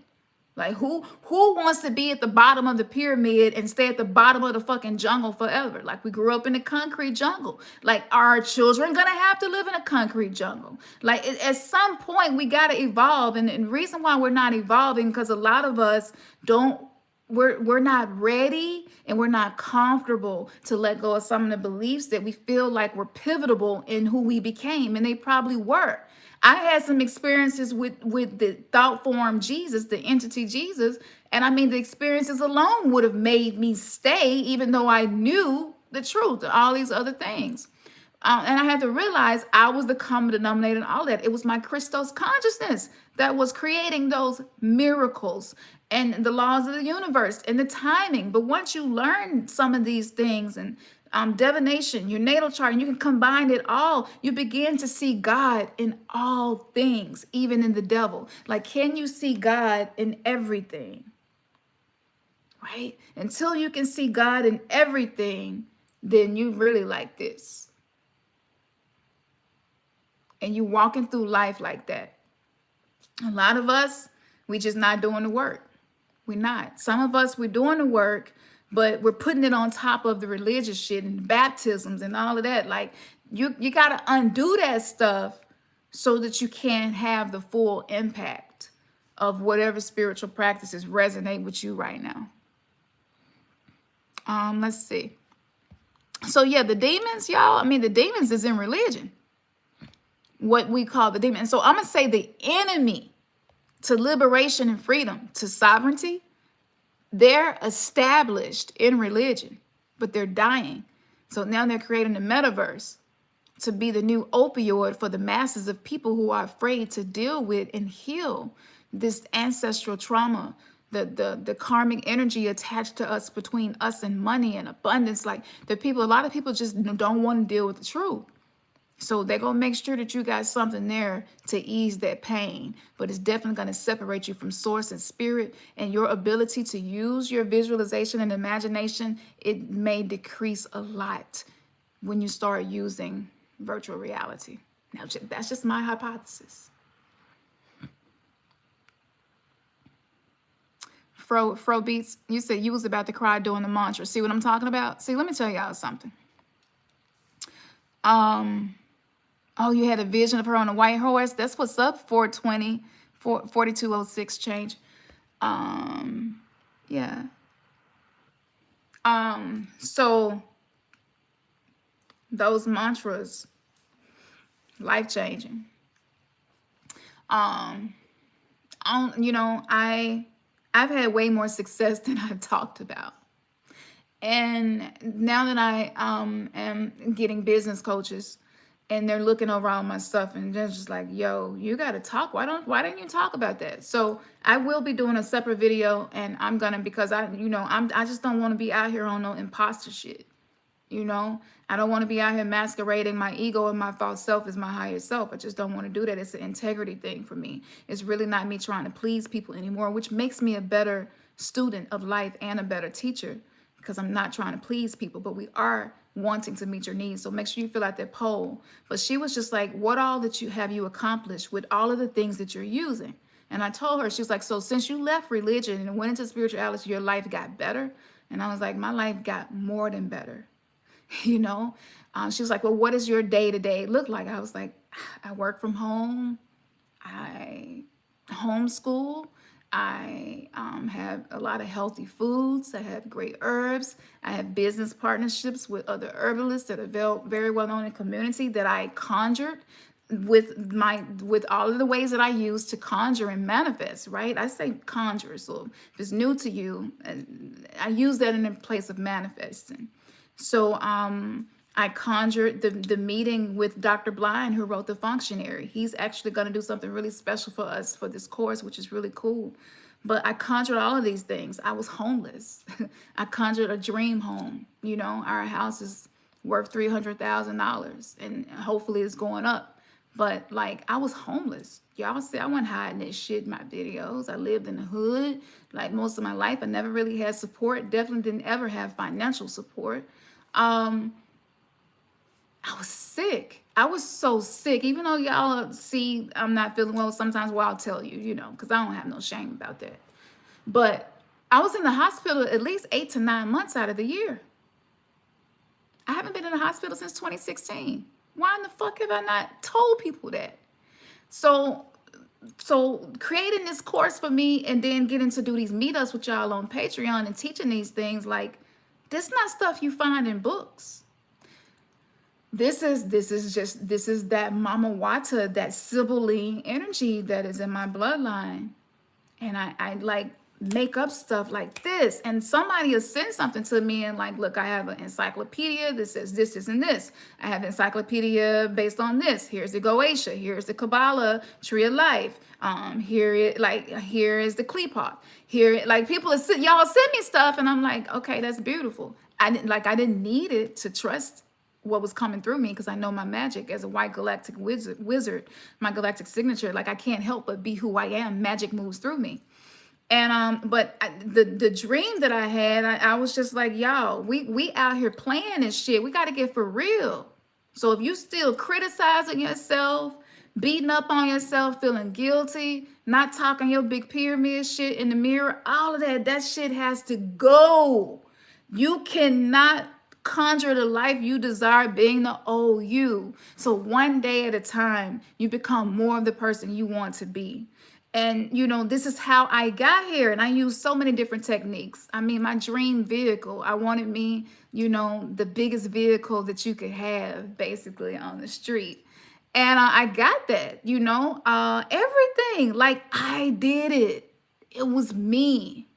Like who wants to be at the bottom of the pyramid and stay at the bottom of the fucking jungle forever? Like we grew up in a concrete jungle. Like are our children gonna have to live in a concrete jungle? Like at some point we gotta evolve. And the reason why we're not evolving, because a lot of us we're not ready and we're not comfortable to let go of some of the beliefs that we feel like were pivotal in who we became, and they probably were. I had some experiences with the thought form Jesus, the entity Jesus, and I mean the experiences alone would have made me stay, even though I knew the truth and all these other things. And I had to realize I was the common denominator and all that. It was my CHRYSTOS consciousness that was creating those miracles and the laws of the universe and the timing. But once you learn some of these things and divination, your natal chart, and you can combine it all, you begin to see God in all things, even in the devil. Like, can you see God in everything? Right? Until you can see God in everything, then you really like this. And you walking through life like that. A lot of us, we just not doing the work. We're not. Some of us, we're doing the work, but we're putting it on top of the religious shit and baptisms and all of that. Like you got to undo that stuff so that you can have the full impact of whatever spiritual practices resonate with you right now. Let's see. So yeah, the demons, y'all, I mean, the demons is in religion. What we call the demon. So I'm going to say the enemy to liberation and freedom, to sovereignty, they're established in religion, but they're dying. So now they're creating a metaverse to be the new opioid for the masses of people who are afraid to deal with and heal this ancestral trauma, the karmic energy attached to us between us and money and abundance. Like a lot of people just don't want to deal with the truth. So they're going to make sure that you got something there to ease that pain. But it's definitely going to separate you from source and spirit. And your ability to use your visualization and imagination, it may decrease a lot when you start using virtual reality. Now, that's just my hypothesis. Fro Beats, you said you was about to cry doing the mantra. See what I'm talking about? See, let me tell y'all something. Oh, you had a vision of her on a white horse? That's what's up, 420, 4206 change. Yeah. So those mantras, life-changing. You know, I've had way more success than I've talked about. And now that I am getting business coaches, and they're looking over all my stuff and they're just like, yo, you got to talk. Why didn't you talk about that? So I will be doing a separate video, and I'm gonna, because I just don't want to be out here on no imposter shit. I don't want to be out here masquerading my ego and my false self as my higher self. I just don't want to do that. It's an integrity thing for me. It's really not me trying to please people anymore, which makes me a better student of life and a better teacher, because I'm not trying to please people, but we are wanting to meet your needs. So make sure you fill out that poll. But she was just like, what all that you have you accomplished with all of the things that you're using? And I told her, she was like, so since you left religion and went into spirituality, your life got better? And I was like, my life got more than better. She was like, well, what does your day-to-day look like? I was like, I work from home. I homeschool. I have a lot of healthy foods. I have great herbs. I have business partnerships with other herbalists that are very well known in the community that I conjured with all of the ways that I use to conjure and manifest, right? I say conjure, so if it's new to you, I use that in a place of manifesting. So I conjured the meeting with Dr. Blind, who wrote The Functionary. He's actually going to do something really special for us for this course, which is really cool. But I conjured all of these things. I was homeless. I conjured a dream home. Our house is worth $300,000, and hopefully it's going up. But like, I was homeless. Y'all see, I wasn't hiding this shit in my videos. I lived in the hood like most of my life. I never really had support. Definitely didn't ever have financial support. I was sick. I was so sick. Even though y'all see I'm not feeling well sometimes, well, I'll tell you, because I don't have no shame about that. But I was in the hospital at least 8 to 9 months out of the year. I haven't been in the hospital since 2016. Why in the fuck have I not told people that? So creating this course for me and then getting to do these meetups with y'all on Patreon and teaching these things, like, this not stuff you find in books. This is that Mama Wata, that Sibylline energy that is in my bloodline. And I like make up stuff like this, and somebody will send something to me and like, look, I have an encyclopedia that says this and this. I have an encyclopedia based on this. Here's the Goetia, here's the Kabbalah tree of life. Here is the Klipot. Here, like, y'all send me stuff, and I'm like, okay, that's beautiful. I didn't need it to trust what was coming through me, because I know my magic as a white galactic wizard, my galactic signature. Like, I can't help but be who I am. Magic moves through me. And the dream that I had, I was just like, y'all, we out here playing this shit. We got to get for real. So if you still criticizing yourself, beating up on yourself, feeling guilty, not talking your big pyramid shit in the mirror, all of that shit has to go. You cannot conjure the life you desire being the old you. So one day at a time, you become more of the person you want to be. And, this is how I got here. And I used so many different techniques. I mean, my dream vehicle, I wanted me, the biggest vehicle that you could have basically on the street. And I got that, everything. Like, I did it. It was me.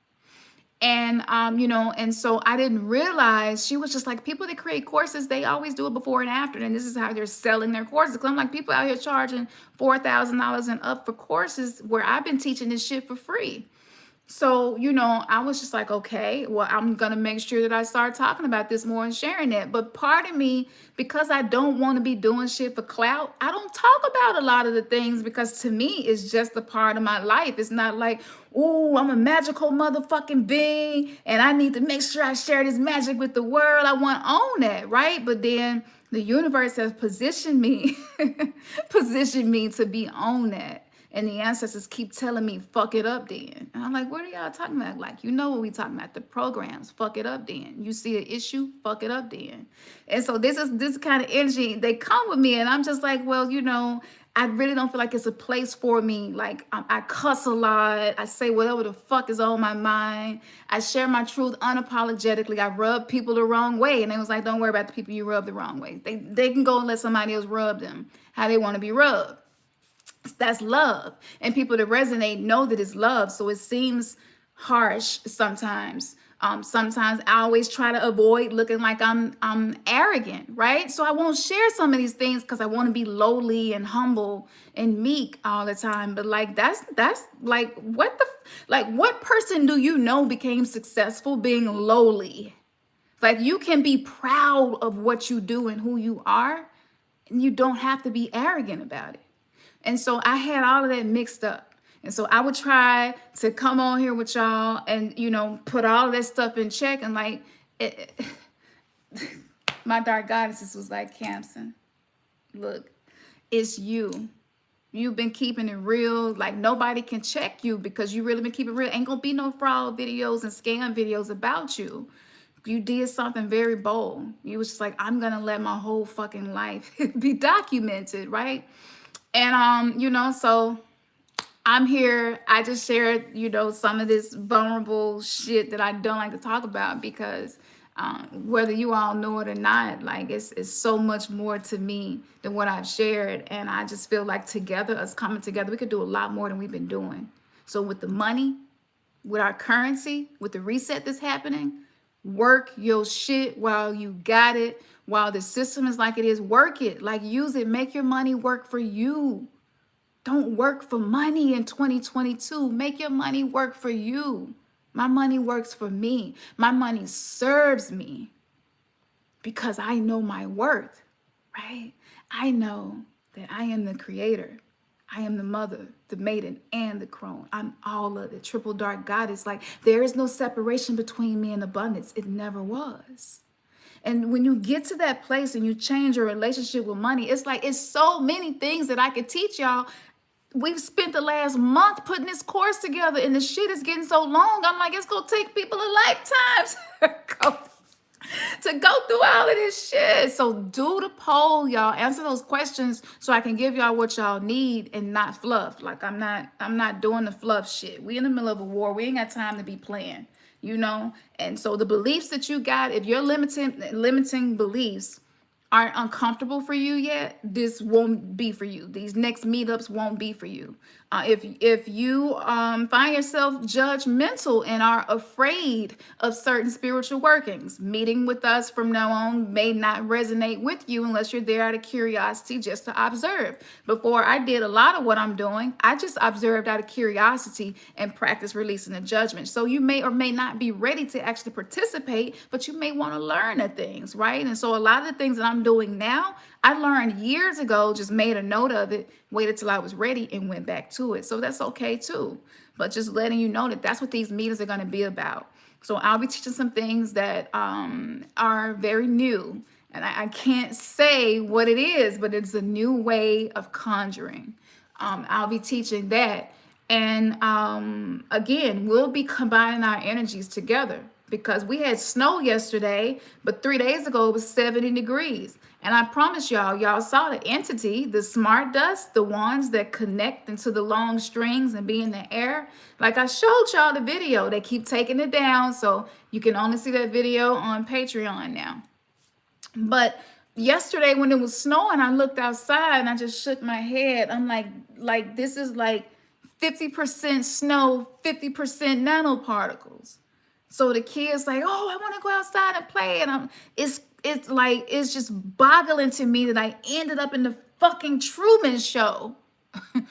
And, and so I didn't realize, she was just like, people that create courses, they always do it before and after. And this is how they're selling their courses. Cause I'm like, people out here charging $4,000 and up for courses where I've been teaching this shit for free. So, I was just like, okay, well, I'm going to make sure that I start talking about this more and sharing it. But part of me, because I don't want to be doing shit for clout, I don't talk about a lot of the things, because to me, it's just a part of my life. It's not like, oh, I'm a magical motherfucking being and I need to make sure I share this magic with the world. I want to own that, right? But then the universe has positioned me, to be on that. And the ancestors keep telling me, fuck it up then. And I'm like, what are y'all talking about? Like, what we talking about? The programs, fuck it up then. You see an issue, fuck it up then. And so this kind of energy, they come with me, and I'm just like, well, I really don't feel like it's a place for me. Like, I cuss a lot. I say whatever the fuck is on my mind. I share my truth unapologetically. I rub people the wrong way. And they was like, don't worry about the people you rub the wrong way. They can go and let somebody else rub them how they want to be rubbed. That's love. And people that resonate know that it's love. So it seems harsh sometimes. Sometimes I always try to avoid looking like I'm arrogant, right? So I won't share some of these things because I want to be lowly and humble and meek all the time. But like that's like what person do you know became successful being lowly? Like you can be proud of what you do and who you are, and you don't have to be arrogant about it. And so I had all of that mixed up. And so I would try to come on here with y'all and, put all of that stuff in check. And like, my dark goddesses was like, Campson, look, it's you. You've been keeping it real. Like nobody can check you because you really been keeping it real. Ain't gonna be no fraud videos and scam videos about you. You did something very bold. You was just like, I'm gonna let my whole fucking life be documented, right? And so I'm here. I just shared, some of this vulnerable shit that I don't like to talk about because whether you all know it or not, like it's so much more to me than what I've shared. And I just feel like together, us coming together, we could do a lot more than we've been doing. So with the money, with our currency, with the reset that's happening, work your shit while you got it. While the system is like it is, work it, like use it, make your money work for you. Don't work for money in 2022. Make your money work for you. My money works for me. My money serves me because I know my worth, right? I know that I am the creator. I am the mother, the maiden, and the crone. I'm all of it. Triple dark goddess. Like there is no separation between me and abundance. It never was. And when you get to that place and you change your relationship with money, it's like, it's so many things that I could teach y'all. We've spent the last month putting this course together and the shit is getting so long. I'm like, it's going to take people a lifetime to go through all of this shit. So do the poll, y'all. Answer those questions so I can give y'all what y'all need and not fluff. Like I'm not doing the fluff shit. We in the middle of a war. We ain't got time to be playing, And so the beliefs that you got, if your limiting beliefs aren't uncomfortable for you yet, this won't be for you. These next meetups won't be for you. If you find yourself judgmental and are afraid of certain spiritual workings, meeting with us from now on may not resonate with you unless you're there out of curiosity just to observe. Before I did a lot of what I'm doing, I just observed out of curiosity and practice releasing the judgment. So you may or may not be ready to actually participate, but you may want to learn the things, right? And so a lot of the things that I'm doing now, I learned years ago, just made a note of it, waited till I was ready and went back to it. So that's okay too. But just letting you know that that's what these meetings are going to be about. So I'll be teaching some things that are very new. And I can't say what it is, but it's a new way of conjuring. I'll be teaching that. And again, we'll be combining our energies together because we had snow yesterday, but 3 days ago it was 70 degrees. And I promise y'all saw the entity, the smart dust, the ones that connect into the long strings and be in the air. Like I showed y'all the video, they keep taking it down. So you can only see that video on Patreon now. But yesterday when it was snowing, I looked outside and I just shook my head. I'm like this is like 50% snow, 50% nanoparticles. So the kids like, oh, I want to go outside and play. And it's just boggling to me that I ended up in the fucking Truman Show. And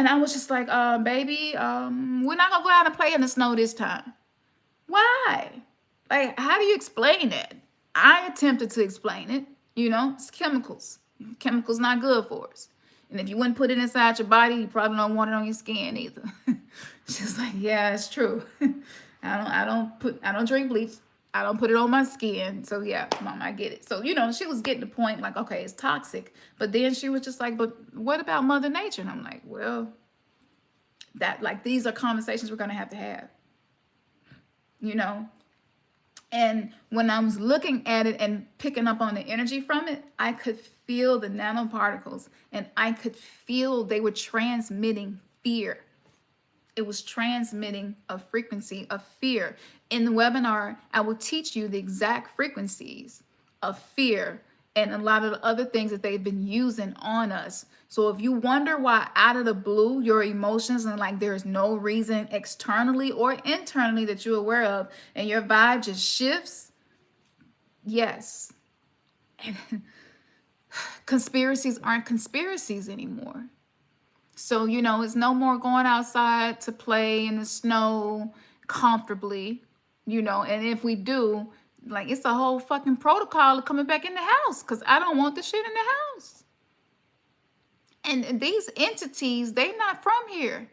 I was just like, baby, we're not gonna go out and play in the snow this time. Why? Like, how do you explain it? I attempted to explain it. It's chemicals. Chemicals not good for us. And if you wouldn't put it inside your body, you probably don't want it on your skin either. She's like, yeah, it's true. I don't drink bleach. I don't put it on my skin. So yeah, mom, I get it. So, she was getting the point like, okay, it's toxic. But then she was just like, but what about Mother Nature? And I'm like, well, these are conversations we're going to have. And when I was looking at it and picking up on the energy from it, I could feel the nanoparticles and I could feel they were transmitting fear. It was transmitting a frequency of fear. In the webinar, I will teach you the exact frequencies of fear and a lot of the other things that they've been using on us. So if you wonder why out of the blue your emotions and like there's no reason externally or internally that you're aware of and your vibe just shifts, yes. Conspiracies aren't conspiracies anymore. So, you know, it's no more going outside to play in the snow comfortably, you know, and if we do, like it's a whole fucking protocol of coming back in the house because I don't want the shit in the house. And these entities, they not from here.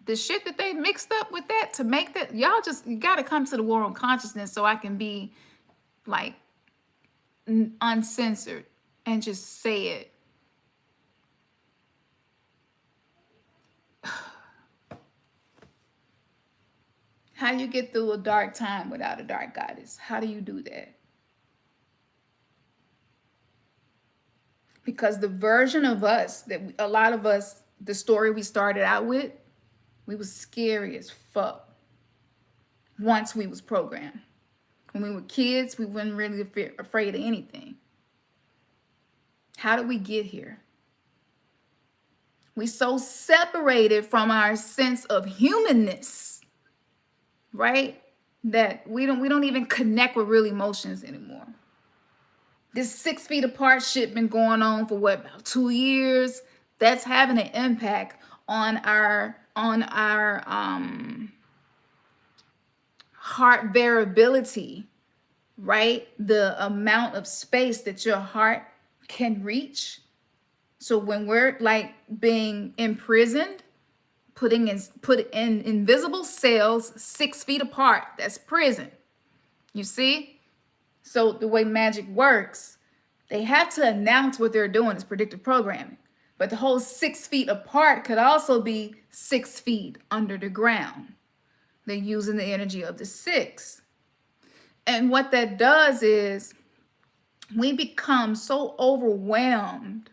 The shit that they mixed up with that to make that, y'all just, you got to come to the war on consciousness so I can be like uncensored and just say it. How do you get through a dark time without a dark goddess? How do you do that? Because the version of us that a lot of us, the story we started out with, we was scary as fuck once we was programmed. When we were kids, we weren't really afraid of anything. How did we get here? We so separated from our sense of humanness, right? That we don't even connect with real emotions anymore. This 6 feet apart shit been going on for what, about 2 years? That's having an impact on our heart variability, right? The amount of space that your heart can reach. So when we're like being imprisoned, put in invisible cells 6 feet apart, that's prison. You see? So the way magic works, they have to announce what they're doing is predictive programming. But the whole 6 feet apart could also be 6 feet under the ground. They're using the energy of the 6. And what that does is we become so overwhelmed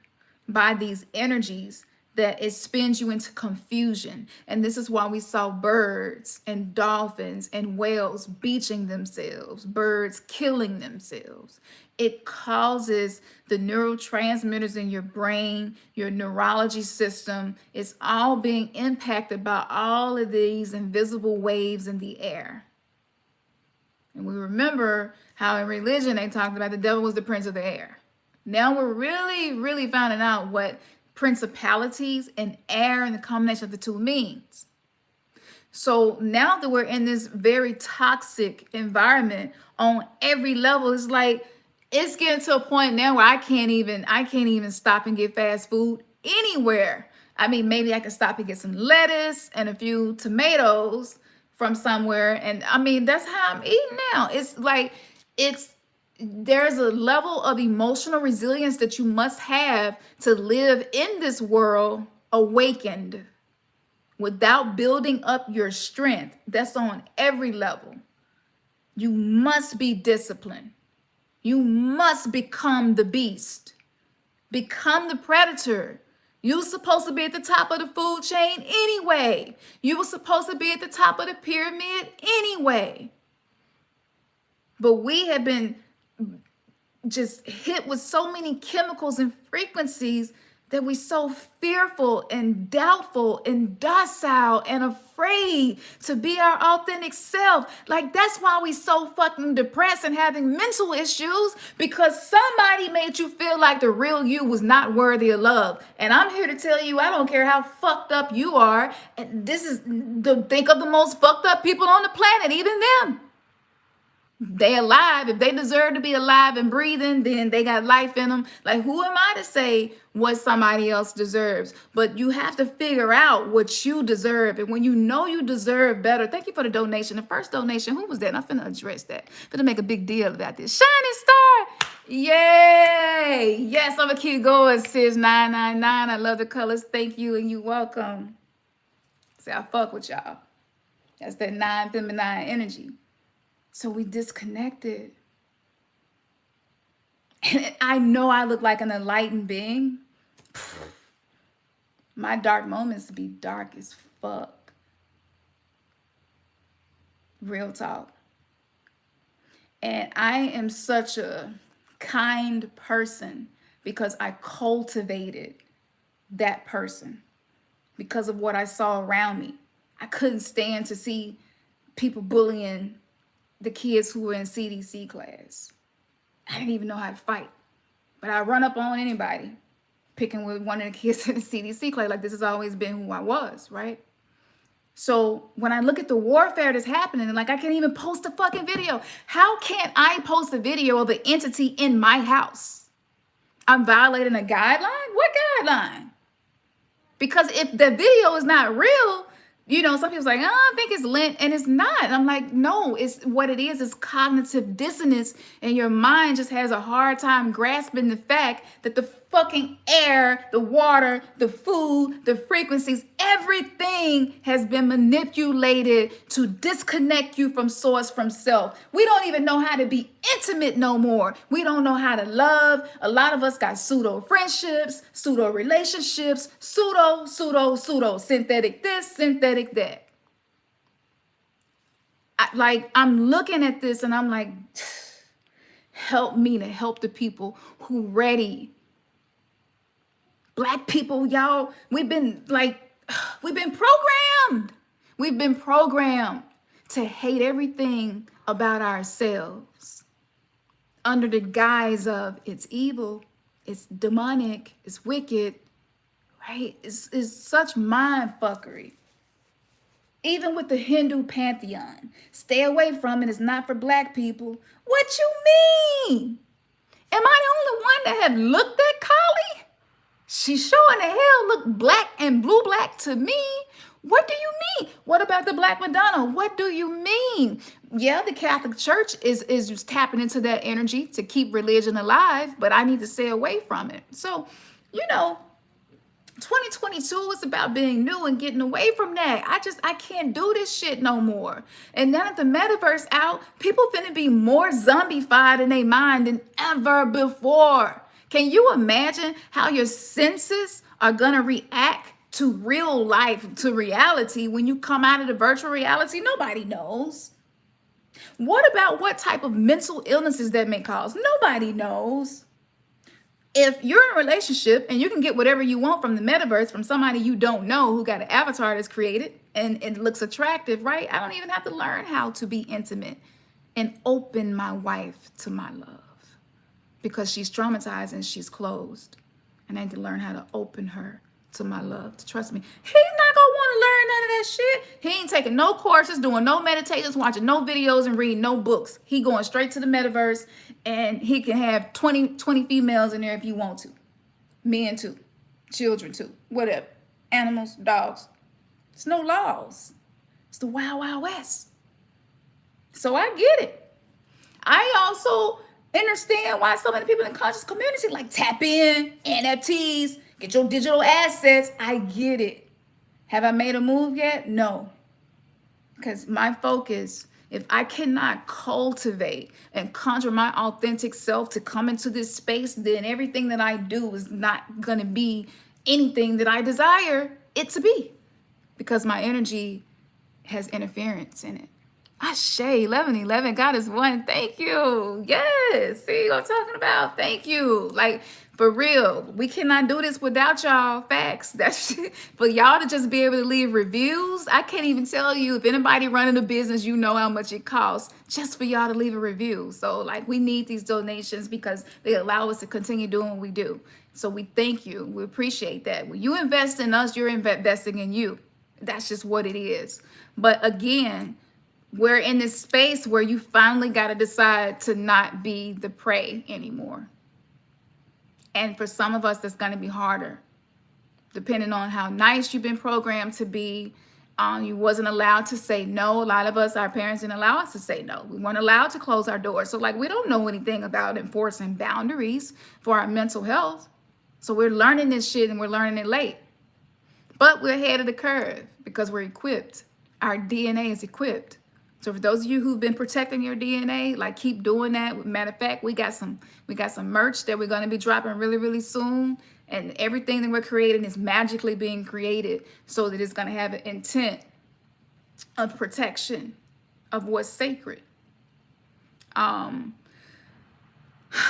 by these energies that it spins you into confusion. And this is why we saw birds and dolphins and whales beaching themselves, birds killing themselves. It causes the neurotransmitters in your brain, your neurology system, it's all being impacted by all of these invisible waves in the air. And we remember how in religion they talked about the devil was the prince of the air. Now we're really finding out what principalities and air and the combination of the two means. So now that we're in this very toxic environment on every level, it's like it's getting to a point now where I can't even stop and get fast food anywhere. I mean, maybe I can stop and get some lettuce and a few tomatoes from somewhere. And I mean, that's how I'm eating now. It's like there's a level of emotional resilience that you must have to live in this world awakened without building up your strength. That's on every level. You must be disciplined. You must become the beast. Become the predator. You were supposed to be at the top of the food chain anyway. You were supposed to be at the top of the pyramid anyway. But we have been just hit with so many chemicals and frequencies that we're so fearful and doubtful and docile and afraid to be our authentic self. Like, that's why we so fucking depressed and having mental issues, because somebody made you feel like the real you was not worthy of love. And I'm here to tell you, I don't care how fucked up you are. And this is think of the most fucked up people on the planet, even them. They alive. If they deserve to be alive and breathing, then they got life in them. Like, who am I to say what somebody else deserves? But you have to figure out what you deserve. And when you know you deserve better, thank you for the donation. The first donation, who was that? I'm finna address that. Finna make a big deal about this. Shining Star. Yay. Yes, I'm gonna keep going, sis. 999. I love the colors. Thank you, and you welcome. See, I fuck with y'all. That's that 9 feminine energy. So we disconnected. And I know I look like an enlightened being. My dark moments be dark as fuck. Real talk. And I am such a kind person because I cultivated that person because of what I saw around me. I couldn't stand to see people bullying the kids who were in CDC class. I didn't even know how to fight, but I run up on anybody picking with one of the kids in the CDC class. Like, this has always been who I was, right? So when I look at the warfare that's happening, like, I can't even post a fucking video. How can't I post a video of an entity in my house? I'm violating a guideline? What guideline? Because if the video is not real, you know, some people's like, oh, I think it's lint, and it's not. And I'm like, no, it's what it is cognitive dissonance, and your mind just has a hard time grasping the fact that the fucking air, the water, the food, the frequencies, everything has been manipulated to disconnect you from source, from self. We don't even know how to be intimate no more. We don't know how to love. A lot of us got pseudo friendships, pseudo relationships, pseudo, synthetic this, synthetic that. I'm looking at this and I'm like, help me to help the people who ready. Black people, y'all, we've been programmed. We've been programmed to hate everything about ourselves under the guise of it's evil, it's demonic, it's wicked, right? It's such mind fuckery. Even with the Hindu pantheon, stay away from it. It's not for black people. What you mean? Am I the only one that had looked at Kali? She sure in the hell looked black and blue black to me. What do you mean? What about the Black Madonna? What do you mean? Yeah, the Catholic Church is just tapping into that energy to keep religion alive, but I need to stay away from it. So, you know, 2022 is about being new and getting away from that. I can't do this shit no more. And now that the metaverse out, people finna be more zombified in their mind than ever before. Can you imagine how your senses are gonna react to real life, to reality, when you come out of the virtual reality? Nobody knows. What about what type of mental illnesses that may cause? Nobody knows. If you're in a relationship and you can get whatever you want from the metaverse from somebody you don't know who got an avatar that's created and it looks attractive, right? I don't even have to learn how to be intimate and open my wife to my love because she's traumatized and she's closed. And I need to learn how to open her to my love, to trust me. He's not gonna want to learn none of that shit. He ain't taking no courses, doing no meditations, watching no videos, and reading no books. He going straight to the metaverse, and he can have 20 females in there if you want to. Men too, children too, whatever. Animals, dogs. There's no laws. It's the Wild Wild West. So I get it. I also understand why so many people in the conscious community like tap in, NFTs, get your digital assets. I get it. Have I made a move yet? No. Because my focus, if I cannot cultivate and conjure my authentic self to come into this space, then everything that I do is not going to be anything that I desire it to be. Because my energy has interference in it. Ashe, 1111, God is one. Thank you. Yes. See what I'm talking about? Thank you. Like, for real, we cannot do this without y'all. Facts. That's for y'all to just be able to leave reviews. I can't even tell you if anybody running a business, you know how much it costs just for y'all to leave a review. So, like, we need these donations because they allow us to continue doing what we do. So we thank you. We appreciate that. When you invest in us, you're investing in you. That's just what it is. But again, we're in this space where you finally got to decide to not be the prey anymore. And for some of us, that's going to be harder, depending on how nice you've been programmed to be. You wasn't allowed to say no. A lot of us, our parents didn't allow us to say no. We weren't allowed to close our doors. So like, we don't know anything about enforcing boundaries for our mental health. So we're learning this shit and we're learning it late. But we're ahead of the curve because we're equipped. Our DNA is equipped. So for those of you who've been protecting your DNA, like, keep doing that. Matter of fact, we got some merch that we're going to be dropping really, really soon. And everything that we're creating is magically being created so that it's going to have an intent of protection of what's sacred.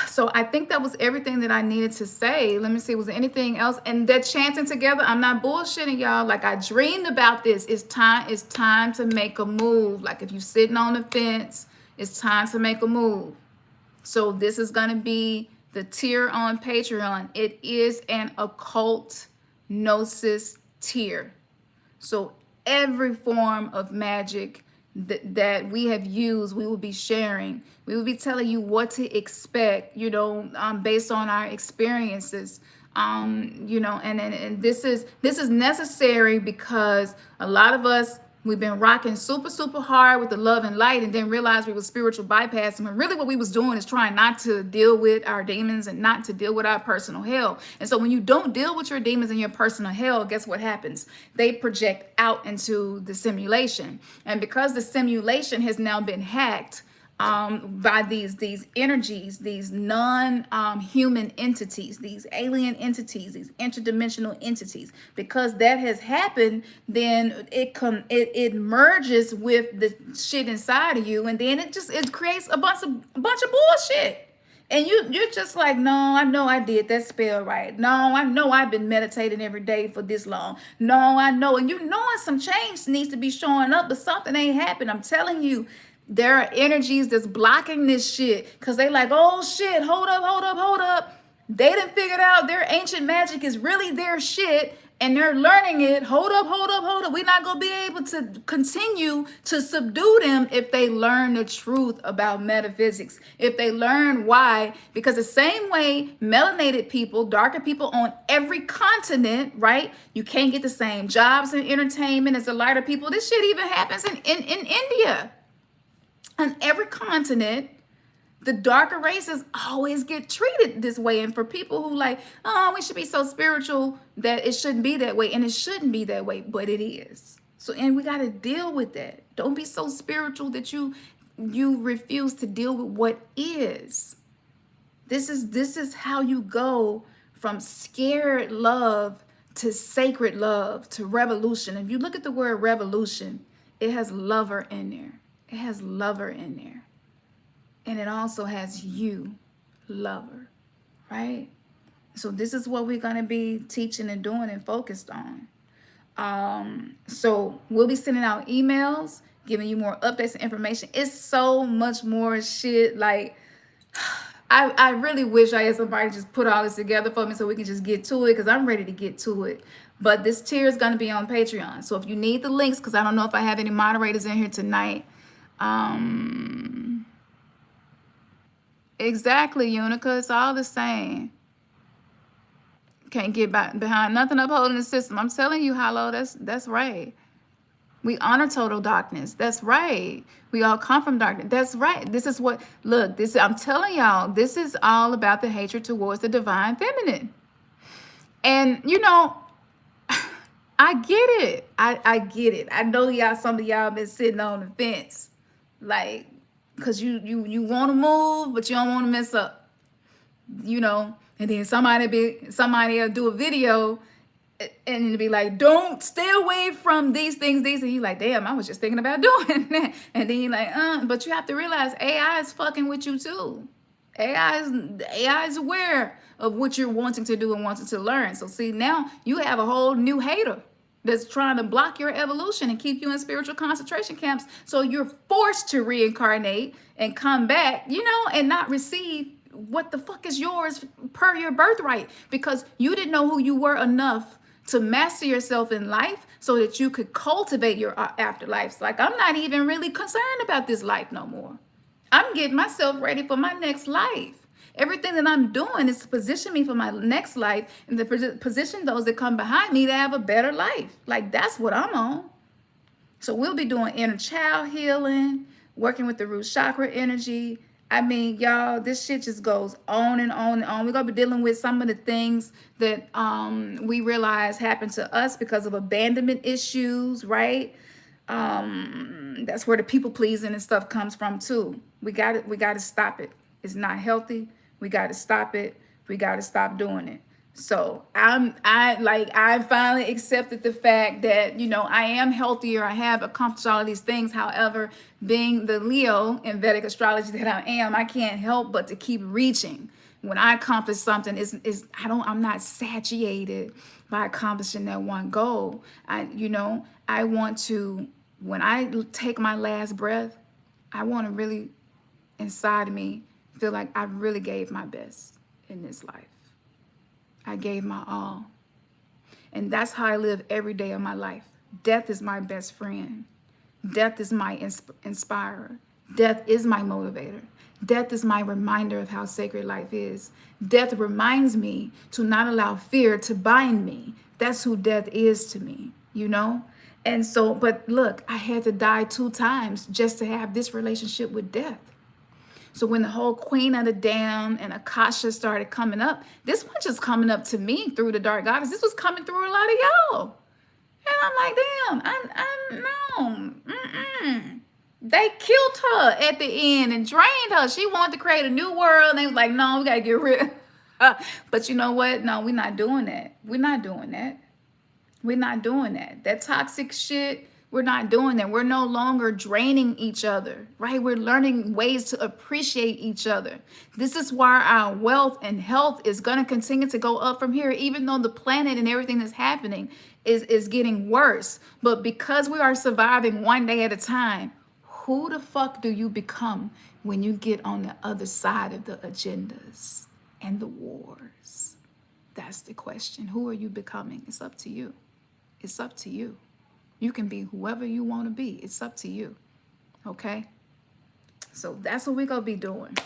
So I think that was everything that I needed to say. Let me see, was there anything else? And that chanting together, I'm not bullshitting y'all. Like, I dreamed about this. It's time to make a move. Like, if you're sitting on the fence, it's time to make a move. So this is going to be the tier on Patreon. It is an occult gnosis tier. So every form of magic that we have used, we will be sharing. We will be telling you what to expect, you know, based on our experiences. You know, and this is necessary because a lot of us, we've been rocking super hard with the love and light and then realized we were spiritual bypassing. And really what we was doing is trying not to deal with our demons and not to deal with our personal hell. And so when you don't deal with your demons and your personal hell, guess what happens? They project out into the simulation. And because the simulation has now been hacked, by these energies, these non-human entities, these alien entities, these interdimensional entities. Because that has happened, then it merges with the shit inside of you, and then it creates a bunch of bullshit. And you're just like, no, I know I did that spell right. No, I know I've been meditating every day for this long. No, I know. And you knowing some change needs to be showing up, but something ain't happened. I'm telling you, there are energies that's blocking this shit because they like, oh shit, hold up. They done figured out their ancient magic is really their shit and they're learning it. Hold up. We're not going to be able to continue to subdue them if they learn the truth about metaphysics. If they learn why, because the same way melanated people, darker people on every continent, right? You can't get the same jobs in entertainment as the lighter people. This shit even happens in India. On every continent, the darker races always get treated this way. And for people who like, oh, we should be so spiritual, that it shouldn't be that way. And it shouldn't be that way, but it is. So, and we got to deal with that. Don't be so spiritual that you refuse to deal with what is. This is how you go from scared love to sacred love to revolution. If you look at the word revolution, it has lover in there. It has lover in there. And it also has you, lover, right? So this is what we're going to be teaching and doing and focused on. So we'll be sending out emails, giving you more updates and information. It's so much more shit. Like, I really wish I had somebody just put all this together for me so we can just get to it, because I'm ready to get to it. But this tier is going to be on Patreon. So if you need the links, because I don't know if I have any moderators in here tonight, exactly, Unica, it's all the same. Can't get behind nothing upholding the system. I'm telling you, Hollow, that's right. We honor total darkness. That's right. We all come from darkness. That's right. This is what, look, I'm telling y'all, this is all about the hatred towards the divine feminine. And you know, I get it. I get it. I know y'all, some of y'all been sitting on the fence. Like, because you want to move, but you don't want to mess up, you know. And then somebody will do a video and it'll be like, don't stay away from these things. And you're like, damn, I was just thinking about doing that. And then you're like, but you have to realize AI is fucking with you too. AI is aware of what you're wanting to do and wanting to learn. So see, now you have a whole new hater that's trying to block your evolution and keep you in spiritual concentration camps. So you're forced to reincarnate and come back, you know, and not receive what the fuck is yours per your birthright, because you didn't know who you were enough to master yourself in life so that you could cultivate your afterlife. Like, I'm not even really concerned about this life no more. I'm getting myself ready for my next life. Everything that I'm doing is to position me for my next life and to position those that come behind me to have a better life. Like, that's what I'm on. So we'll be doing inner child healing, working with the root chakra energy. I mean, y'all, this shit just goes on and on and on. We're going to be dealing with some of the things that we realize happened to us because of abandonment issues, right? That's where the people pleasing and stuff comes from too. We got to stop it. It's not healthy. We got to stop it. We got to stop doing it. So I finally accepted the fact that, you know, I am healthier. I have accomplished all of these things. However, being the Leo in Vedic astrology that I am, I can't help but to keep reaching. When I accomplish something, I'm not satiated by accomplishing that one goal. I want to, when I take my last breath, I want to really inside of me feel like I really gave my best in this life. I gave my all. And that's how I live every day of my life. Death is my best friend. Death is my inspirer. Death is my motivator. Death is my reminder of how sacred life is. Death reminds me to not allow fear to bind me. That's who death is to me, you know? And so, but look, I had to die 2 times just to have this relationship with death. So when the whole Queen of the Damned and Akasha started coming up, this was just coming up to me through the Dark Goddess. This was coming through a lot of y'all. And I'm like, damn, no. They killed her at the end and drained her. She wanted to create a new world. And they was like, no, we got to get rid. But you know what? No, we're not doing that. We're not doing that. We're not doing that. That toxic shit, we're not doing that. We're no longer draining each other, right? We're learning ways to appreciate each other. This is why our wealth and health is going to continue to go up from here, even though the planet and everything that's happening is getting worse. But because we are surviving one day at a time, who the fuck do you become when you get on the other side of the agendas and the wars? That's the question. Who are you becoming? It's up to you. It's up to you. You can be whoever you want to be. It's up to you. Okay? So that's what we're going to be doing.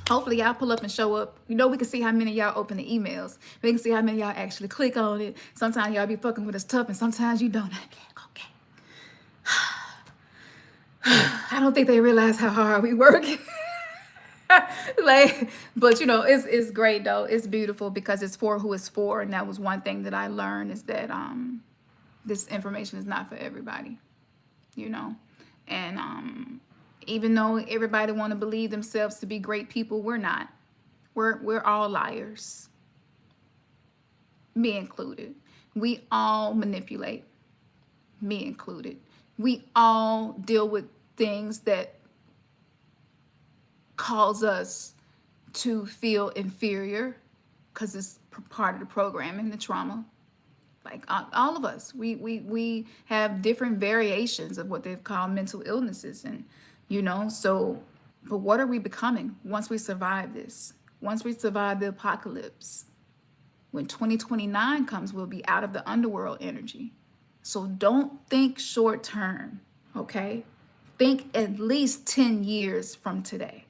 Hopefully y'all pull up and show up. You know, we can see how many of y'all open the emails. We can see how many of y'all actually click on it. Sometimes y'all be fucking with us tough and sometimes you don't. Okay. I don't think they realize how hard we work. But you know, it's great though. It's beautiful because it's for who it's for. And that was one thing that I learned, is that this information is not for everybody, you know. And even though everybody want to believe themselves to be great people, we're not. We're all liars, me included. We all manipulate, me included. We all deal with things that cause us to feel inferior because it's part of the programming, the trauma. Like all of us, we have different variations of what they've called mental illnesses. And, you know, so, but what are we becoming once we survive this? Once we survive the apocalypse, when 2029 comes, we'll be out of the underworld energy. So don't think short term, okay? Think at least 10 years from today.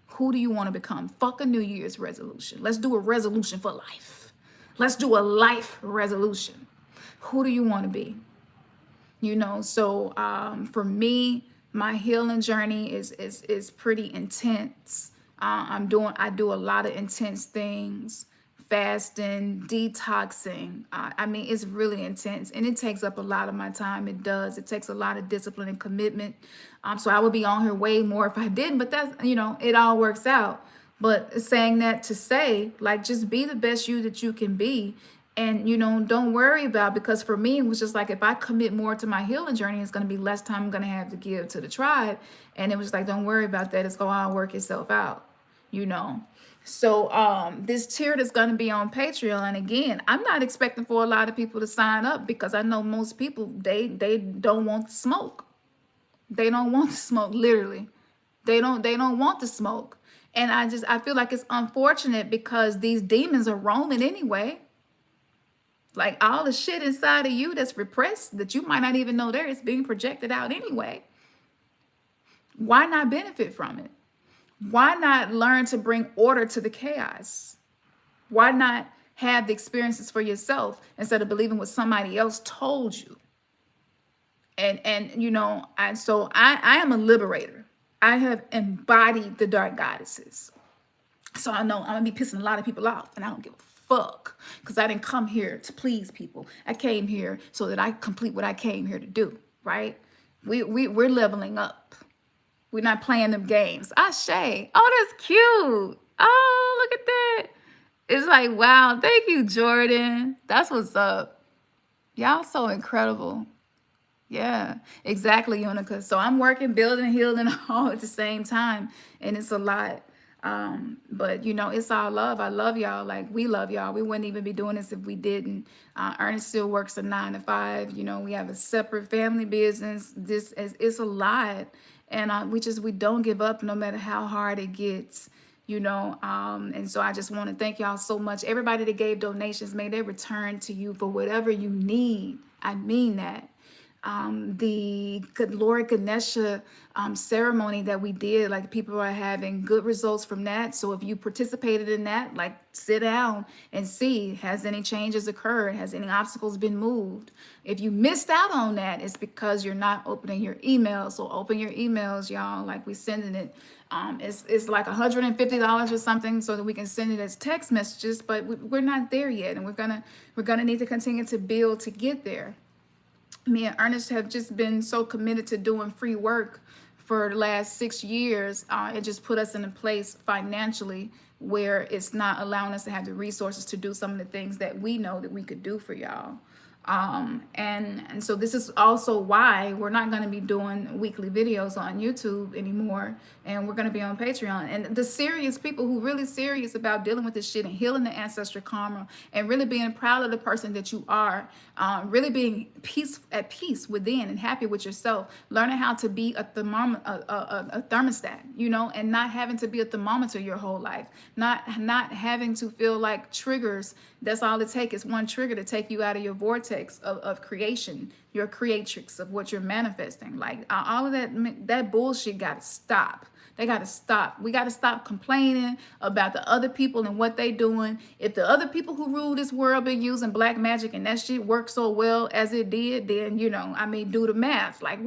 Who do you want to become? Fuck a New Year's resolution. Let's do a resolution for life. Let's do a life resolution. Who do you want to be? You know, so for me, my healing journey is pretty intense. I do a lot of intense things. Fasting, detoxing. I mean, it's really intense and it takes up a lot of my time. It does. It takes a lot of discipline and commitment. So I would be on here way more if I didn't, but that's, you know, it all works out. But saying that to say, like, just be the best you that you can be. And, you know, don't worry about, because for me, it was just like, if I commit more to my healing journey, it's going to be less time I'm going to have to give to the tribe. And it was like, don't worry about that. It's going to all work itself out, you know. So this tier that's going to be on Patreon, again, I'm not expecting for a lot of people to sign up because I know most people, they don't want the smoke. They don't want the smoke, literally. They don't want the smoke. And I feel like it's unfortunate because these demons are roaming anyway. Like all the shit inside of you that's repressed that you might not even know there is being projected out anyway. Why not benefit from it? Why not learn to bring order to the chaos? Why not have the experiences for yourself instead of believing what somebody else told you? And you know, so I am a liberator. I have embodied the dark goddesses. So I know I'm gonna be pissing a lot of people off, and I don't give a fuck because I didn't come here to please people. I came here so that I complete what I came here to do, right? We're leveling up. We're not playing them games. Ashe. Oh, that's cute. Oh, look at that. It's like, wow, thank you, Jordan. That's what's up. Y'all so incredible. Yeah, exactly, Unica. So I'm working, building, healing all at the same time, and it's a lot. But you know, it's all love. I love y'all. Like we love y'all. We wouldn't even be doing this if we didn't. Ernest still works a 9 to 5. You know, we have a separate family business. This is it's a lot, and we don't give up no matter how hard it gets. You know, and so I just want to thank y'all so much. Everybody that gave donations, may they return to you for whatever you need. I mean that the Lord Ganesha ceremony that we did, like people are having good results from that. So if you participated in that, like sit down and see, has any changes occurred? Has any obstacles been moved? If you missed out on that, it's because you're not opening your emails. So open your emails, y'all. Like we sending it. It's like $150 or something so that we can send it as text messages, but we're not there yet, and we're gonna need to continue to build to get there. Me and Ernest have just been so committed to doing free work for the last 6 years. It just put us in a place financially where it's not allowing us to have the resources to do some of the things that we know that we could do for y'all. And so this is also why we're not going to be doing weekly videos on YouTube anymore, and we're going to be on Patreon. And the serious people who really serious about dealing with this shit and healing the ancestral karma and really being proud of the person that you are, really being at peace within and happy with yourself, learning how to be a thermostat, you know, and not having to be a thermometer your whole life, not having to feel like triggers. That's all it takes is one trigger to take you out of your vortex of creation, your creatrix of what you're manifesting. Like all of that bullshit got to stop. They got to stop. We got to stop complaining about the other people and what they doing. If the other people who rule this world been using black magic and that shit worked so well as it did, then, you know, I mean, do the math. Like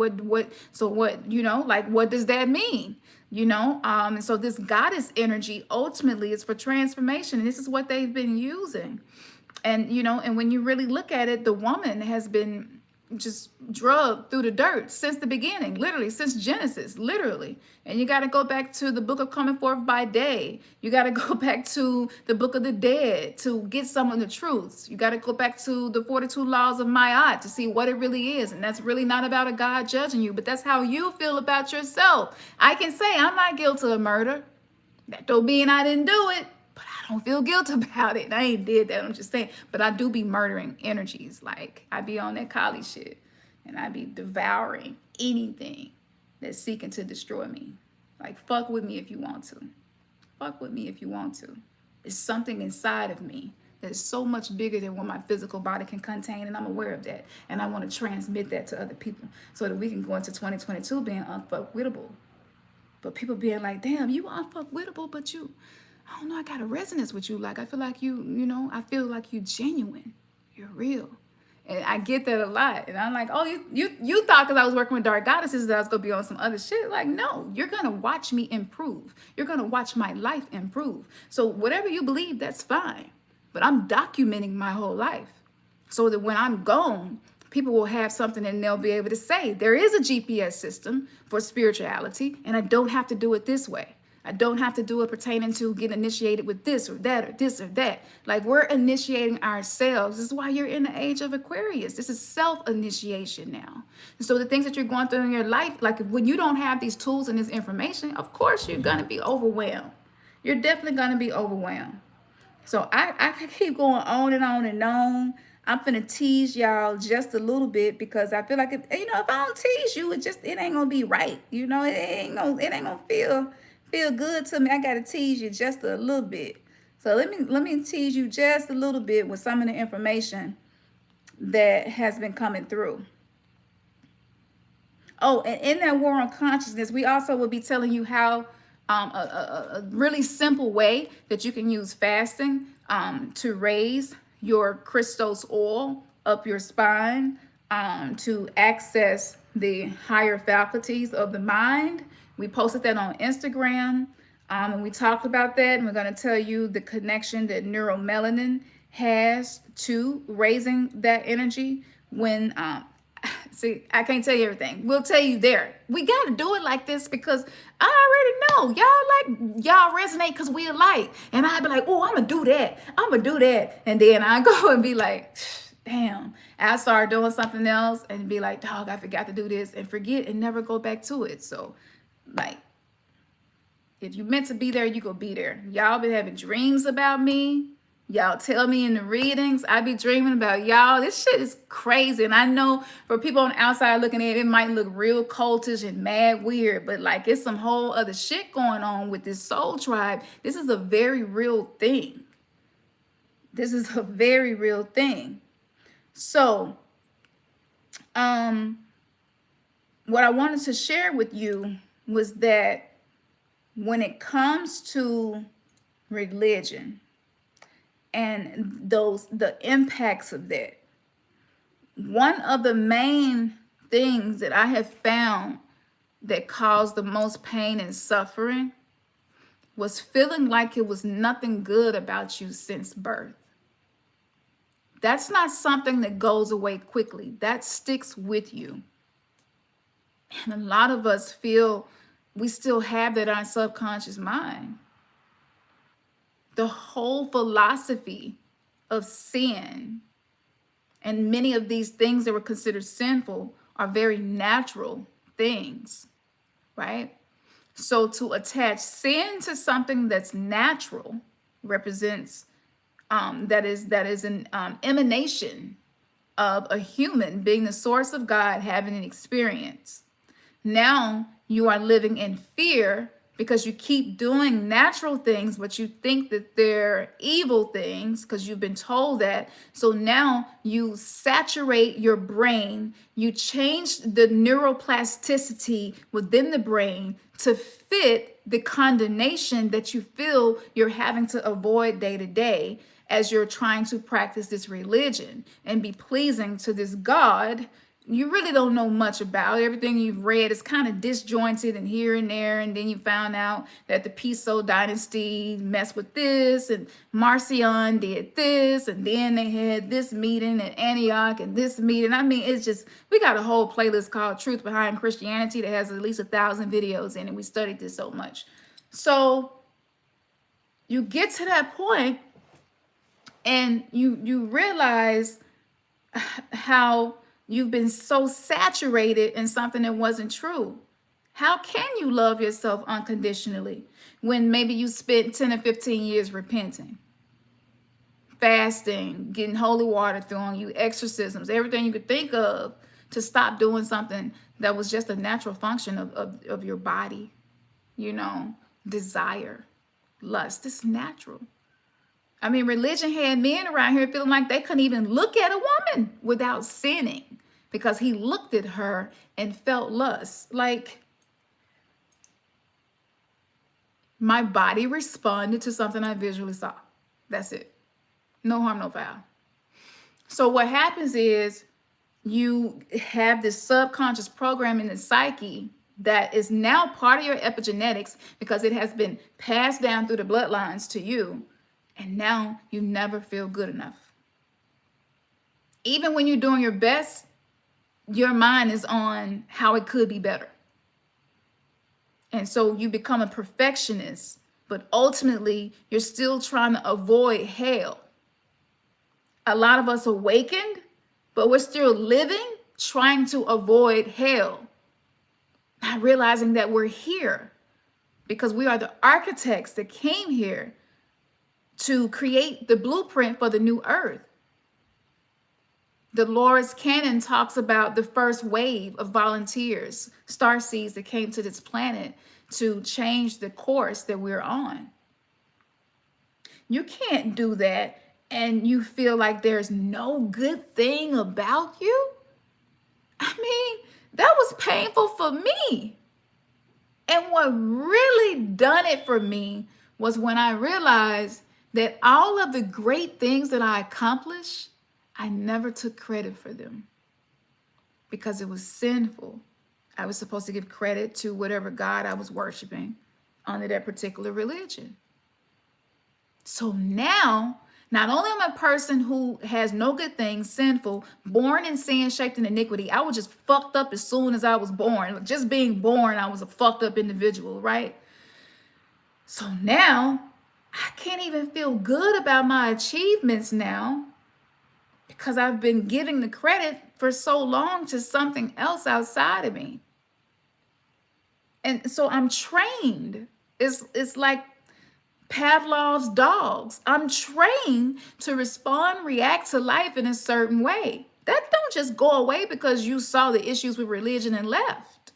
so what, you know, like what does that mean? You know, and so this goddess energy ultimately is for transformation. And this is what they've been using. And, you know, and when you really look at it, the woman has been just drugged through the dirt since the beginning, literally since Genesis, literally. And you got to go back to the book of Coming Forth by Day. You got to go back to the book of the dead to get some of the truths. You got to go back to the 42 laws of Ma'at to see what it really is. And that's really not about a God judging you, but that's how you feel about yourself. I can say I'm not guilty of murder. That don't mean I didn't do it, but I don't feel guilt about it. I ain't did that. I'm just saying. But I do be murdering energies. Like I be on that Kali shit, and I be devouring anything that's seeking to destroy me. Like fuck with me if you want to. Fuck with me if you want to. It's something inside of me that is so much bigger than what my physical body can contain, and I'm aware of that. And I want to transmit that to other people so that we can go into 2022 being unfuckwittable. But people being like, damn, you unfuckwittable, but you, I don't know, I got a resonance with you. Like, I feel like you know, I feel like you genuine. You're real. And I get that a lot. And I'm like, oh, you thought because I was working with dark goddesses that I was going to be on some other shit. Like, no, you're going to watch me improve. You're going to watch my life improve. So whatever you believe, that's fine. But I'm documenting my whole life so that when I'm gone, people will have something and they'll be able to say, there is a GPS system for spirituality, and I don't have to do it this way. I don't have to do it pertaining to get initiated with this or that or this or that. Like we're initiating ourselves. This is why you're in the age of Aquarius. This is self-initiation now. And so the things that you're going through in your life, like when you don't have these tools and this information, of course you're going to be overwhelmed. You're definitely going to be overwhelmed. So I can keep going on and on and on. I'm finna tease y'all just a little bit because I feel like if I don't tease you, it ain't gonna be right. You know, it ain't gonna feel good to me. I gotta tease you just a little bit. So let me tease you just a little bit with some of the information that has been coming through. Oh, and in that war on consciousness, we also will be telling you how a really simple way that you can use fasting to raise your CHRYSTOS oil up your spine, to access the higher faculties of the mind. We posted that on Instagram, and we talked about that, and we're going to tell you the connection that neuromelanin has to raising that energy when See, I can't tell you everything. We'll tell you there. We got to do it like this because I already know y'all resonate because we alike. And I'd be like, oh, I'm going to do that. I'm going to do that. And then I go and be like, damn. I start doing something else and be like, dog, I forgot to do this, and forget and never go back to it. So, like, if you meant to be there, you go be there. Y'all been having dreams about me. Y'all tell me in the readings, I be dreaming about y'all. This shit is crazy. And I know for people on the outside looking at it, it might look real cultish and mad weird, but like it's some whole other shit going on with this soul tribe. This is a very real thing. This is a very real thing. So, what I wanted to share with you was that when it comes to religion, and the impacts of that, one of the main things that I have found that caused the most pain and suffering was feeling like it was nothing good about you since birth. That's not something that goes away quickly. That sticks with you. And a lot of us feel we still have that in our subconscious mind. The whole philosophy of sin and many of these things that were considered sinful are very natural things, right? So to attach sin to something that's natural represents that is an emanation of a human being the source of God, having an experience. Now you are living in fear because you keep doing natural things, but you think that they're evil things because you've been told that. So now you saturate your brain, you change the neuroplasticity within the brain to fit the condemnation that you feel you're having to avoid day to day as you're trying to practice this religion and be pleasing to this God you really don't know much about. Everything you've read is kind of disjointed and here and there, and then you found out that the Piso dynasty messed with this, and Marcion did this, and then they had this meeting at Antioch and this meeting. I mean, it's just, we got a whole playlist called Truth Behind Christianity that has at least 1,000 videos in it. We studied this so much. So you get to that point and you realize how you've been so saturated in something that wasn't true. How can you love yourself unconditionally when maybe you spent 10 or 15 years repenting, fasting, getting holy water thrown on you, exorcisms, everything you could think of to stop doing something that was just a natural function of your body, desire, lust. It's natural. I mean, religion had men around here feeling like they couldn't even look at a woman without sinning because he looked at her and felt lust. Like, my body responded to something I visually saw. That's it. No harm, no foul. So what happens is you have this subconscious program in the psyche that is now part of your epigenetics because it has been passed down through the bloodlines to you. And now you never feel good enough. Even when you're doing your best, your mind is on how it could be better. And so you become a perfectionist, but ultimately you're still trying to avoid hell. A lot of us awakened, but we're still living trying to avoid hell. Not realizing that we're here because we are the architects that came here to create the blueprint for the new earth. The Lord's Canon talks about the first wave of volunteers, starseeds that came to this planet to change the course that we're on. You can't do that and you feel like there's no good thing about you. I mean, that was painful for me. And what really done it for me was when I realized that all of the great things that I accomplished, I never took credit for them because it was sinful. I was supposed to give credit to whatever God I was worshiping under that particular religion. So now Not only am I a person who has no good things, sinful, born in sin, shaped in iniquity. I was just fucked up as soon as I was born. Just being born, I was a fucked up individual, right? So now I can't even feel good about my achievements now because I've been giving the credit for so long to something else outside of me. And so I'm trained. It's like Pavlov's dogs. I'm trained to respond, react to life in a certain way. That don't just go away because you saw the issues with religion and left.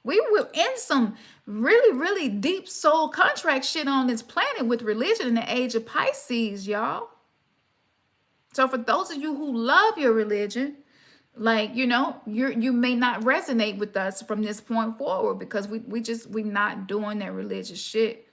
We were in some really, really deep soul contract shit on this planet with religion in the age of Pisces, y'all. So for those of you who love your religion, like, you know, you may not resonate with us from this point forward because we're not doing that religious shit.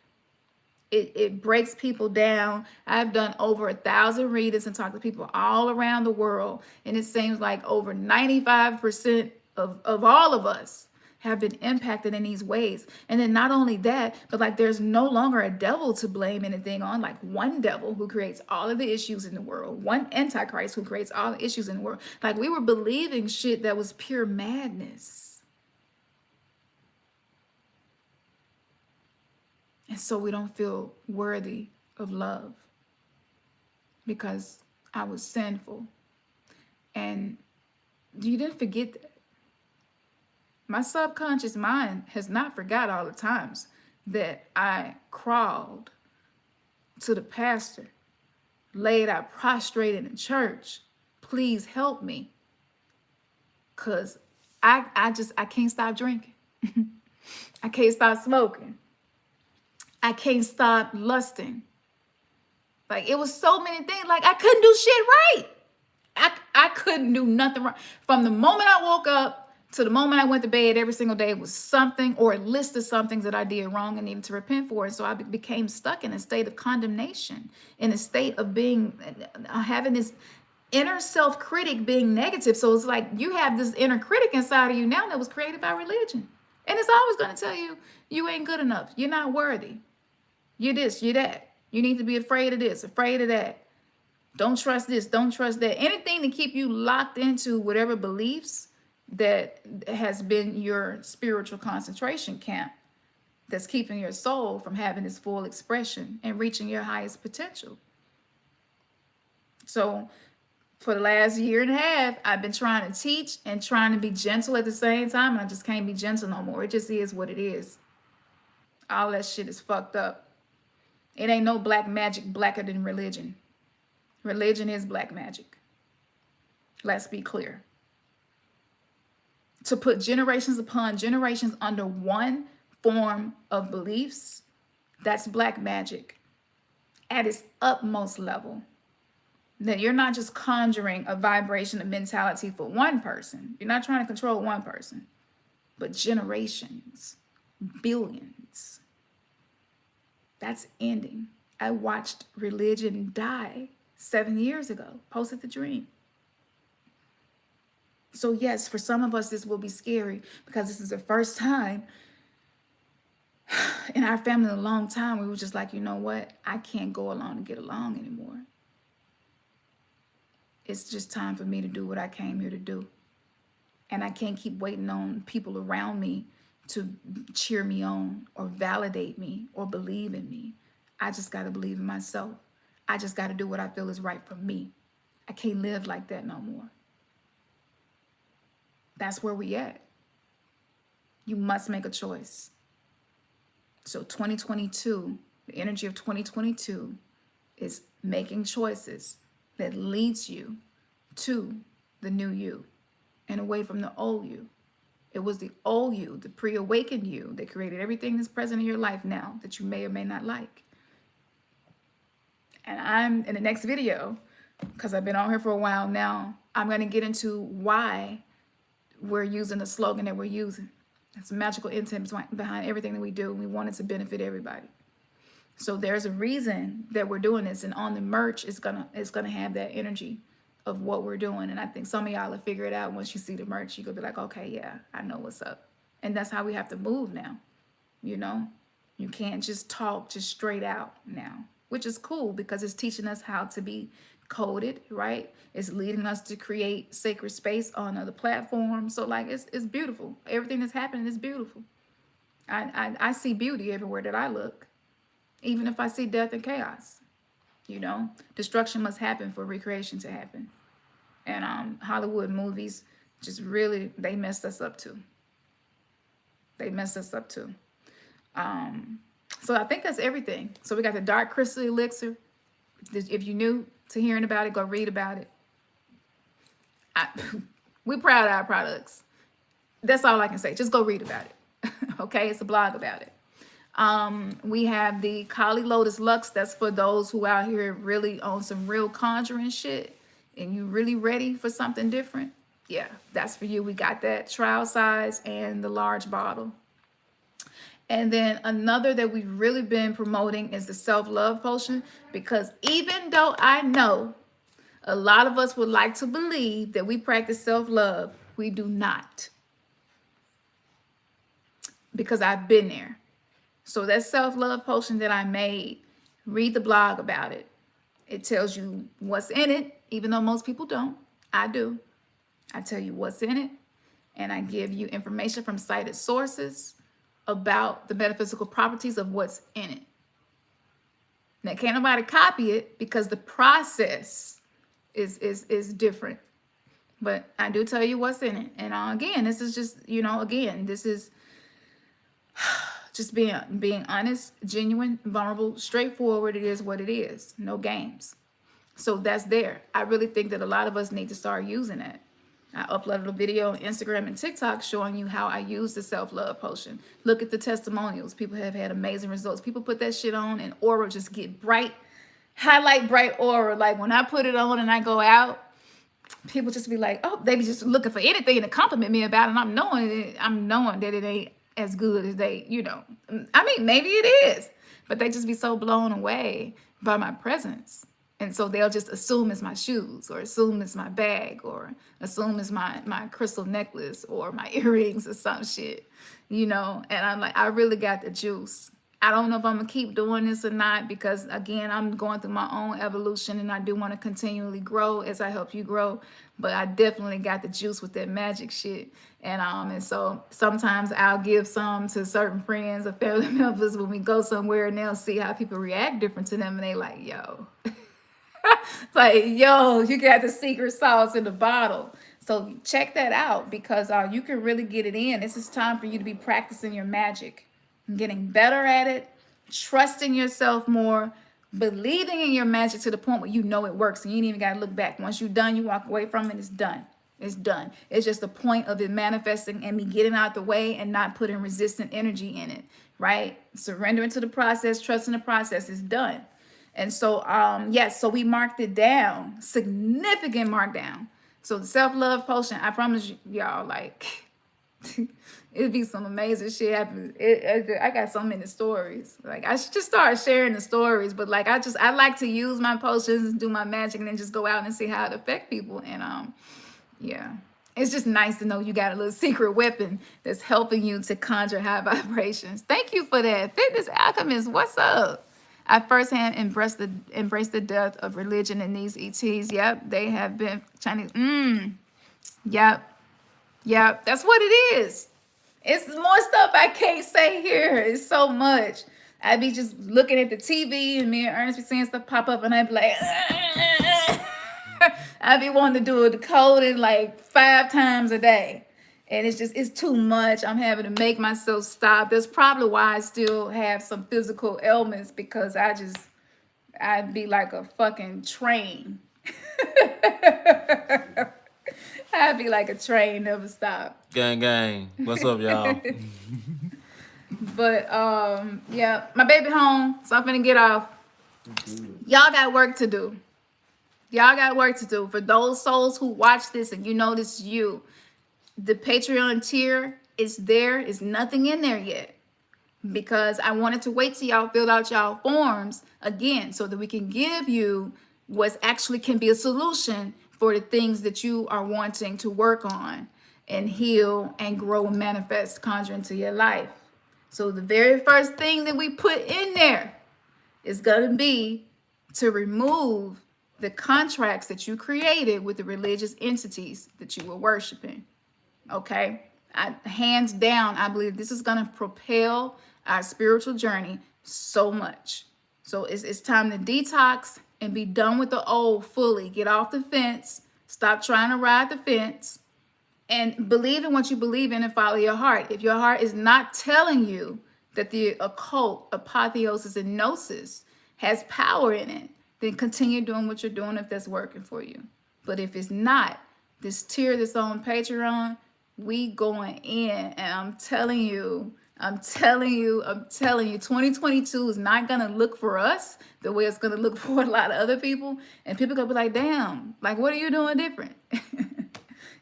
It breaks people down. I've done over 1,000 readings and talked to people all around the world. And it seems like over 95% of all of us have been impacted in these ways. And then not only that, but like there's no longer a devil to blame anything on. Like one devil who creates all of the issues in the world. One antichrist who creates all the issues in the world. Like we were believing shit that was pure madness. And so we don't feel worthy of love because I was sinful. And you didn't forget that. My subconscious mind has not forgot all the times that I crawled to the pastor, laid out prostrated in church. Please help me. Because I can't stop drinking. I can't stop smoking. I can't stop lusting. Like it was so many things. Like I couldn't do shit right. I couldn't do nothing right. From the moment I woke up to the moment I went to bed every single day was something or a list of some things that I did wrong and needed to repent for. And so I became stuck in a state of condemnation, in a state of being, having this inner self-critic being negative. So it's like you have this inner critic inside of you now that was created by religion. And it's always going to tell you, you ain't good enough. You're not worthy. You're this, you're that. You need to be afraid of this, afraid of that. Don't trust this, don't trust that. Anything to keep you locked into whatever beliefs that has been your spiritual concentration camp that's keeping your soul from having its full expression and reaching your highest potential. So for the last year and a half, I've been trying to teach and trying to be gentle at the same time, and I just can't be gentle no more. It just is what it is. All that shit is fucked up. It ain't no black magic blacker than religion. Religion is black magic. Let's be clear. To put generations upon generations under one form of beliefs, that's black magic at its utmost level. That you're not just conjuring a vibration of mentality for one person. You're not trying to control one person, but generations, billions. That's ending. I watched religion die 7 years ago, posted the dream. So yes, for some of us, this will be scary because this is the first time in our family in a long time we were just like, you know what? I can't go along and get along anymore. It's just time for me to do what I came here to do. And I can't keep waiting on people around me to cheer me on or validate me or believe in me. I just got to believe in myself. I just got to do what I feel is right for me. I can't live like that no more. That's where we at. You must make a choice. So 2022, the energy of 2022 is making choices that leads you to the new you and away from the old you. It was the old you, the pre-awakened you, that created everything that's present in your life now that you may or may not like. And I'm in the next video, because I've been on here for a while now, I'm going to get into why we're using the slogan that we're using. That's magical intent behind everything that we do. We want it to benefit everybody. So there's a reason that we're doing this, and on the merch it's gonna have that energy of what we're doing. And I think some of y'all will figure it out once you see the merch. You're gonna be like, okay, yeah, I know what's up. And that's how we have to move now. You know, you can't just talk just straight out now. which is cool because it's teaching us how to be coded, right? It's leading us to create sacred space on other platforms. So like it's beautiful. Everything that's happening is beautiful. I see beauty everywhere that I look, even if I see death and chaos. You know, destruction must happen for recreation to happen. And Hollywood movies just really, they messed us up too. They messed us up too. So I think that's everything. So we got the dark crystal elixir. If you're new to hearing about it, go read about it. We're proud of our products. That's all I can say. Just go read about it. Okay, it's a blog about it. We have the Kali Lotus Lux. That's for those who out here really on some real conjuring shit and you really ready for something different. Yeah, that's for you. We got that trial size and the large bottle. And then another that we've really been promoting is the self-love potion, because even though I know a lot of us would like to believe that we practice self-love, we do not. Because I've been there. So that self-love potion that I made, read the blog about it. It tells you what's in it, even though most people don't. I do. I tell you what's in it, and I give you information from cited sources about the metaphysical properties of what's in it. Now, can't nobody copy it because the process is different. But I do tell you what's in it. And again, this is just, this is just being honest, genuine, vulnerable, straightforward. It is what it is. No games. So that's there. I really think that a lot of us need to start using it. I uploaded a video on Instagram and TikTok showing you how I use the self-love potion. Look at the testimonials. People have had amazing results. People put that shit on and aura just get bright, highlight bright aura. Like when I put it on and I go out, people just be like, oh, they be just looking for anything to compliment me about it. And I'm knowing that it ain't as good as they, I mean, maybe it is, but they just be so blown away by my presence. And so they'll just assume it's my shoes, or assume it's my bag, or assume it's my crystal necklace or my earrings or some shit, And I'm like, I really got the juice. I don't know if I'm going to keep doing this or not, because again, I'm going through my own evolution and I do want to continually grow as I help you grow. But I definitely got the juice with that magic shit. And so sometimes I'll give some to certain friends or family members when we go somewhere, and they'll see how people react different to them. And they like, yo. Like, yo, you got the secret sauce in the bottle. So check that out, because you can really get it in. This is time for you to be practicing your magic, getting better at it, trusting yourself more, believing in your magic to the point where you know it works and you ain't even got to look back. Once you're done, you walk away from it, it's done. It's done. It's just the point of it manifesting and me getting out the way and not putting resistant energy in it, right? Surrendering to the process, trusting the process is done. And so, yes, so we marked it down, significant markdown. So the self-love potion, I promise y'all, like, it'd be some amazing shit happen. I got so many stories. Like, I should just start sharing the stories, but like, I like to use my potions and do my magic and then just go out and see how it affect people. And yeah, it's just nice to know you got a little secret weapon that's helping you to conjure high vibrations. Thank you for that. Fitness Alchemist, what's up? I firsthand embrace the death of religion in these ETs. Yep, they have been Chinese. Yep, that's what it is. It's more stuff I can't say here. It's so much. I be just looking at the TV and me and Ernest be seeing stuff pop up, and I be like, I be wanting to do a decoding like 5 times a day. And it's too much. I'm having to make myself stop. That's probably why I still have some physical ailments, because I'd be like a fucking train. I'd be like a train, never stop. Gang. What's up, y'all? But yeah, my baby home, so I'm finna get off. Y'all got work to do. For those souls who watch this and this is you. The Patreon tier is there. Is nothing in there yet, because I wanted to wait till y'all filled out y'all forms again, so that we can give you what actually can be a solution for the things that you are wanting to work on and heal and grow and manifest, conjure into your life. So the very first thing that we put in there is going to be to remove the contracts that you created with the religious entities that you were worshiping. Okay? Hands down, I believe this is going to propel our spiritual journey so much. So it's time to detox and be done with the old fully. Get off the fence. Stop trying to ride the fence. And believe in what you believe in and follow your heart. If your heart is not telling you that the occult, apotheosis, and gnosis has power in it, then continue doing what you're doing if that's working for you. But if it's not, this tier that's on Patreon, we going in. And I'm telling you, 2022 is not going to look for us the way it's going to look for a lot of other people. And people going to be like, damn, like, what are you doing different?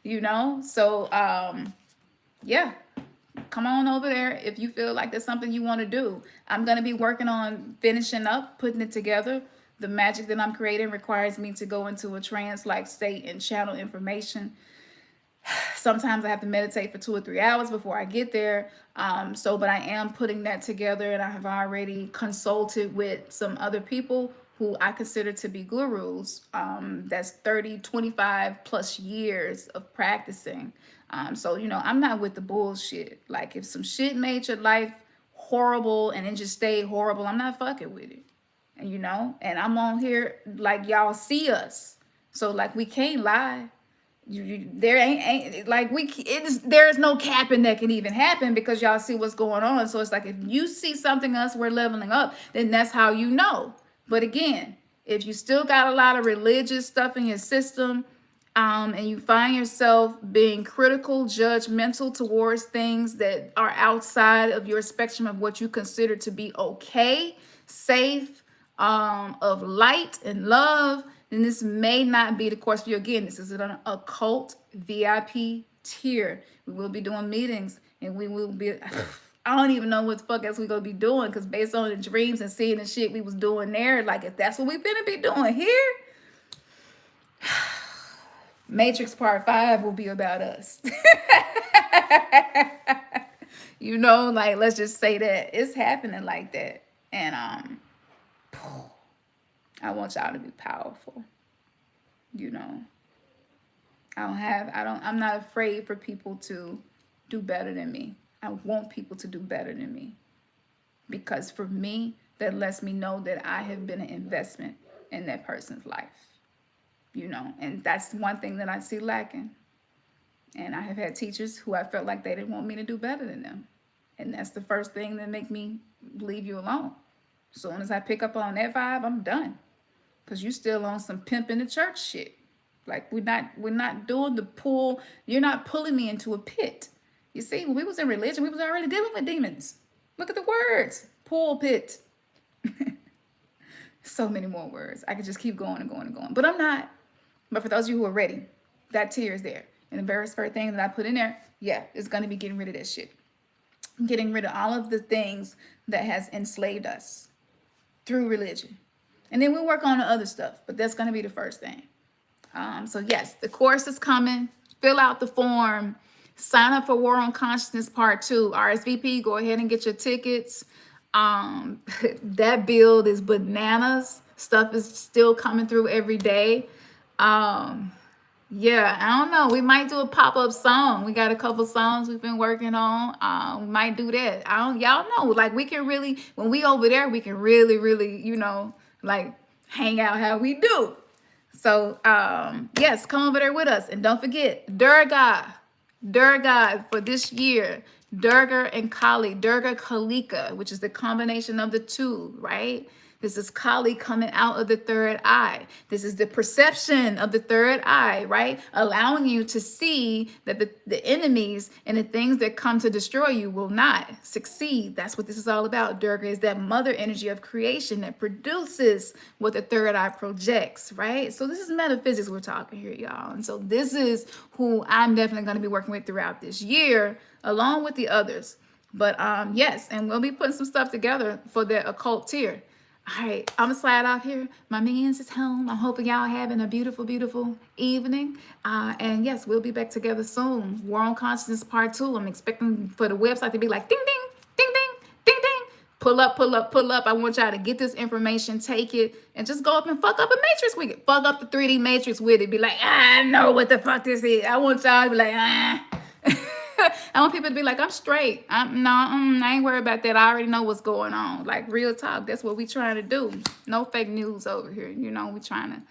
You know? So, yeah, come on over there if you feel like there's something you want to do. I'm going to be working on finishing up, putting it together. The magic that I'm creating requires me to go into a trance-like state and channel information. Sometimes I have to meditate for 2 or 3 hours before I get there. But I am putting that together, and I have already consulted with some other people who I consider to be gurus. That's 30, 25 plus years of practicing. So, you know, I'm not with the bullshit. Like, if some shit made your life horrible and it just stayed horrible, I'm not fucking with it. And, you know, and I'm on here like y'all see us. So, like, we can't lie. There ain't like there is no capping that can even happen because y'all see what's going on. So it's like, if you see something else we're leveling up, then that's how you know. But again, if you still got a lot of religious stuff in your system, and you find yourself being critical, judgmental towards things that are outside of your spectrum of what you consider to be okay, safe, of light and love, then this may not be the course for you. Again, this is an occult VIP tier. We will be doing meetings, and we will be, I don't even know what the fuck else we're going to be doing, because based on the dreams and seeing the shit we was doing there, like, if that's what we finna be doing here, Matrix Part 5 will be about us. You know, like, let's just say that it's happening like that. And I want y'all to be powerful. You know, I'm not afraid for people to do better than me. I want people to do better than me. Because for me, that lets me know that I have been an investment in that person's life. You know, and that's one thing that I see lacking. And I have had teachers who I felt like they didn't want me to do better than them. And that's the first thing that make me leave you alone. As soon as I pick up on that vibe, I'm done. Because you still on some pimp in the church shit. Like, we're not doing the pull. You're not pulling me into a pit. You see, when we was in religion, we was already dealing with demons. Look at the words. Pulpit. So many more words. I could just keep going and going and going. But I'm not. But for those of you who are ready, that tier is there. And the very first thing that I put in there, yeah, is going to be getting rid of that shit. Getting rid of all of the things that has enslaved us through religion. And then we'll work on the other stuff, but that's going to be the first thing. So yes, the course is coming. Fill out the form. Sign up for War on Consciousness Part 2. RSVP, go ahead and get your tickets. That build is bananas. Stuff is still coming through every day. Yeah, I don't know. We might do a pop-up song. We got a couple songs we've been working on. We might do that. Y'all know, like, we can really, when we over there, we can really, really, you know, like, hang out how we do. So, yes, come over there with us. And don't forget, Durga for this year, Durga and Kali, Durga Kalika, which is the combination of the two, right? This is Kali coming out of the third eye. This is the perception of the third eye, right? Allowing you to see that the enemies and the things that come to destroy you will not succeed. That's what this is all about. Durga is that mother energy of creation that produces what the third eye projects, right? So this is metaphysics we're talking here, y'all. And so this is who I'm definitely going to be working with throughout this year, along with the others. But yes, and we'll be putting some stuff together for the occult tier. All right, I'm gonna slide off here. My man's is home. I'm hoping y'all having a beautiful, beautiful evening. And yes, we'll be back together soon. War on Consciousness Part 2. I'm expecting for the website to be like ding, ding, ding, ding, ding, ding. Pull up, pull up, pull up. I want y'all to get this information, take it, and just go up and fuck up a matrix with it. Fuck up the 3D matrix with it. Be like, I know what the fuck this is. I want y'all to be like, ah. I want people to be like, I'm straight. I ain't worried about that. I already know what's going on. Like, real talk. That's what we trying to do. No fake news over here. You know, we trying to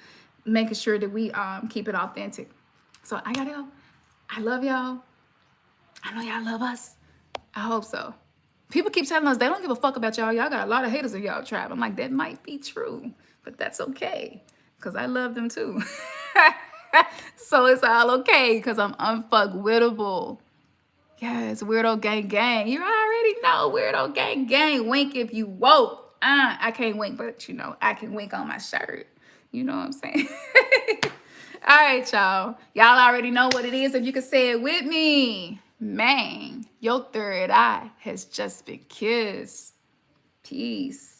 making sure that we keep it authentic. So I gotta go. I love y'all. I know y'all love us. I hope so. People keep telling us they don't give a fuck about y'all. Y'all got a lot of haters in y'all tribe. I'm like, that might be true, but that's okay, because I love them too. So it's all okay, because I'm unfuckwittable. Yes, weirdo gang gang. You already know, weirdo gang gang. Wink if you woke. I can't wink, but you know, I can wink on my shirt. You know what I'm saying? All right, y'all. Y'all already know what it is. If you can say it with me. Man, your third eye has just been kissed. Peace.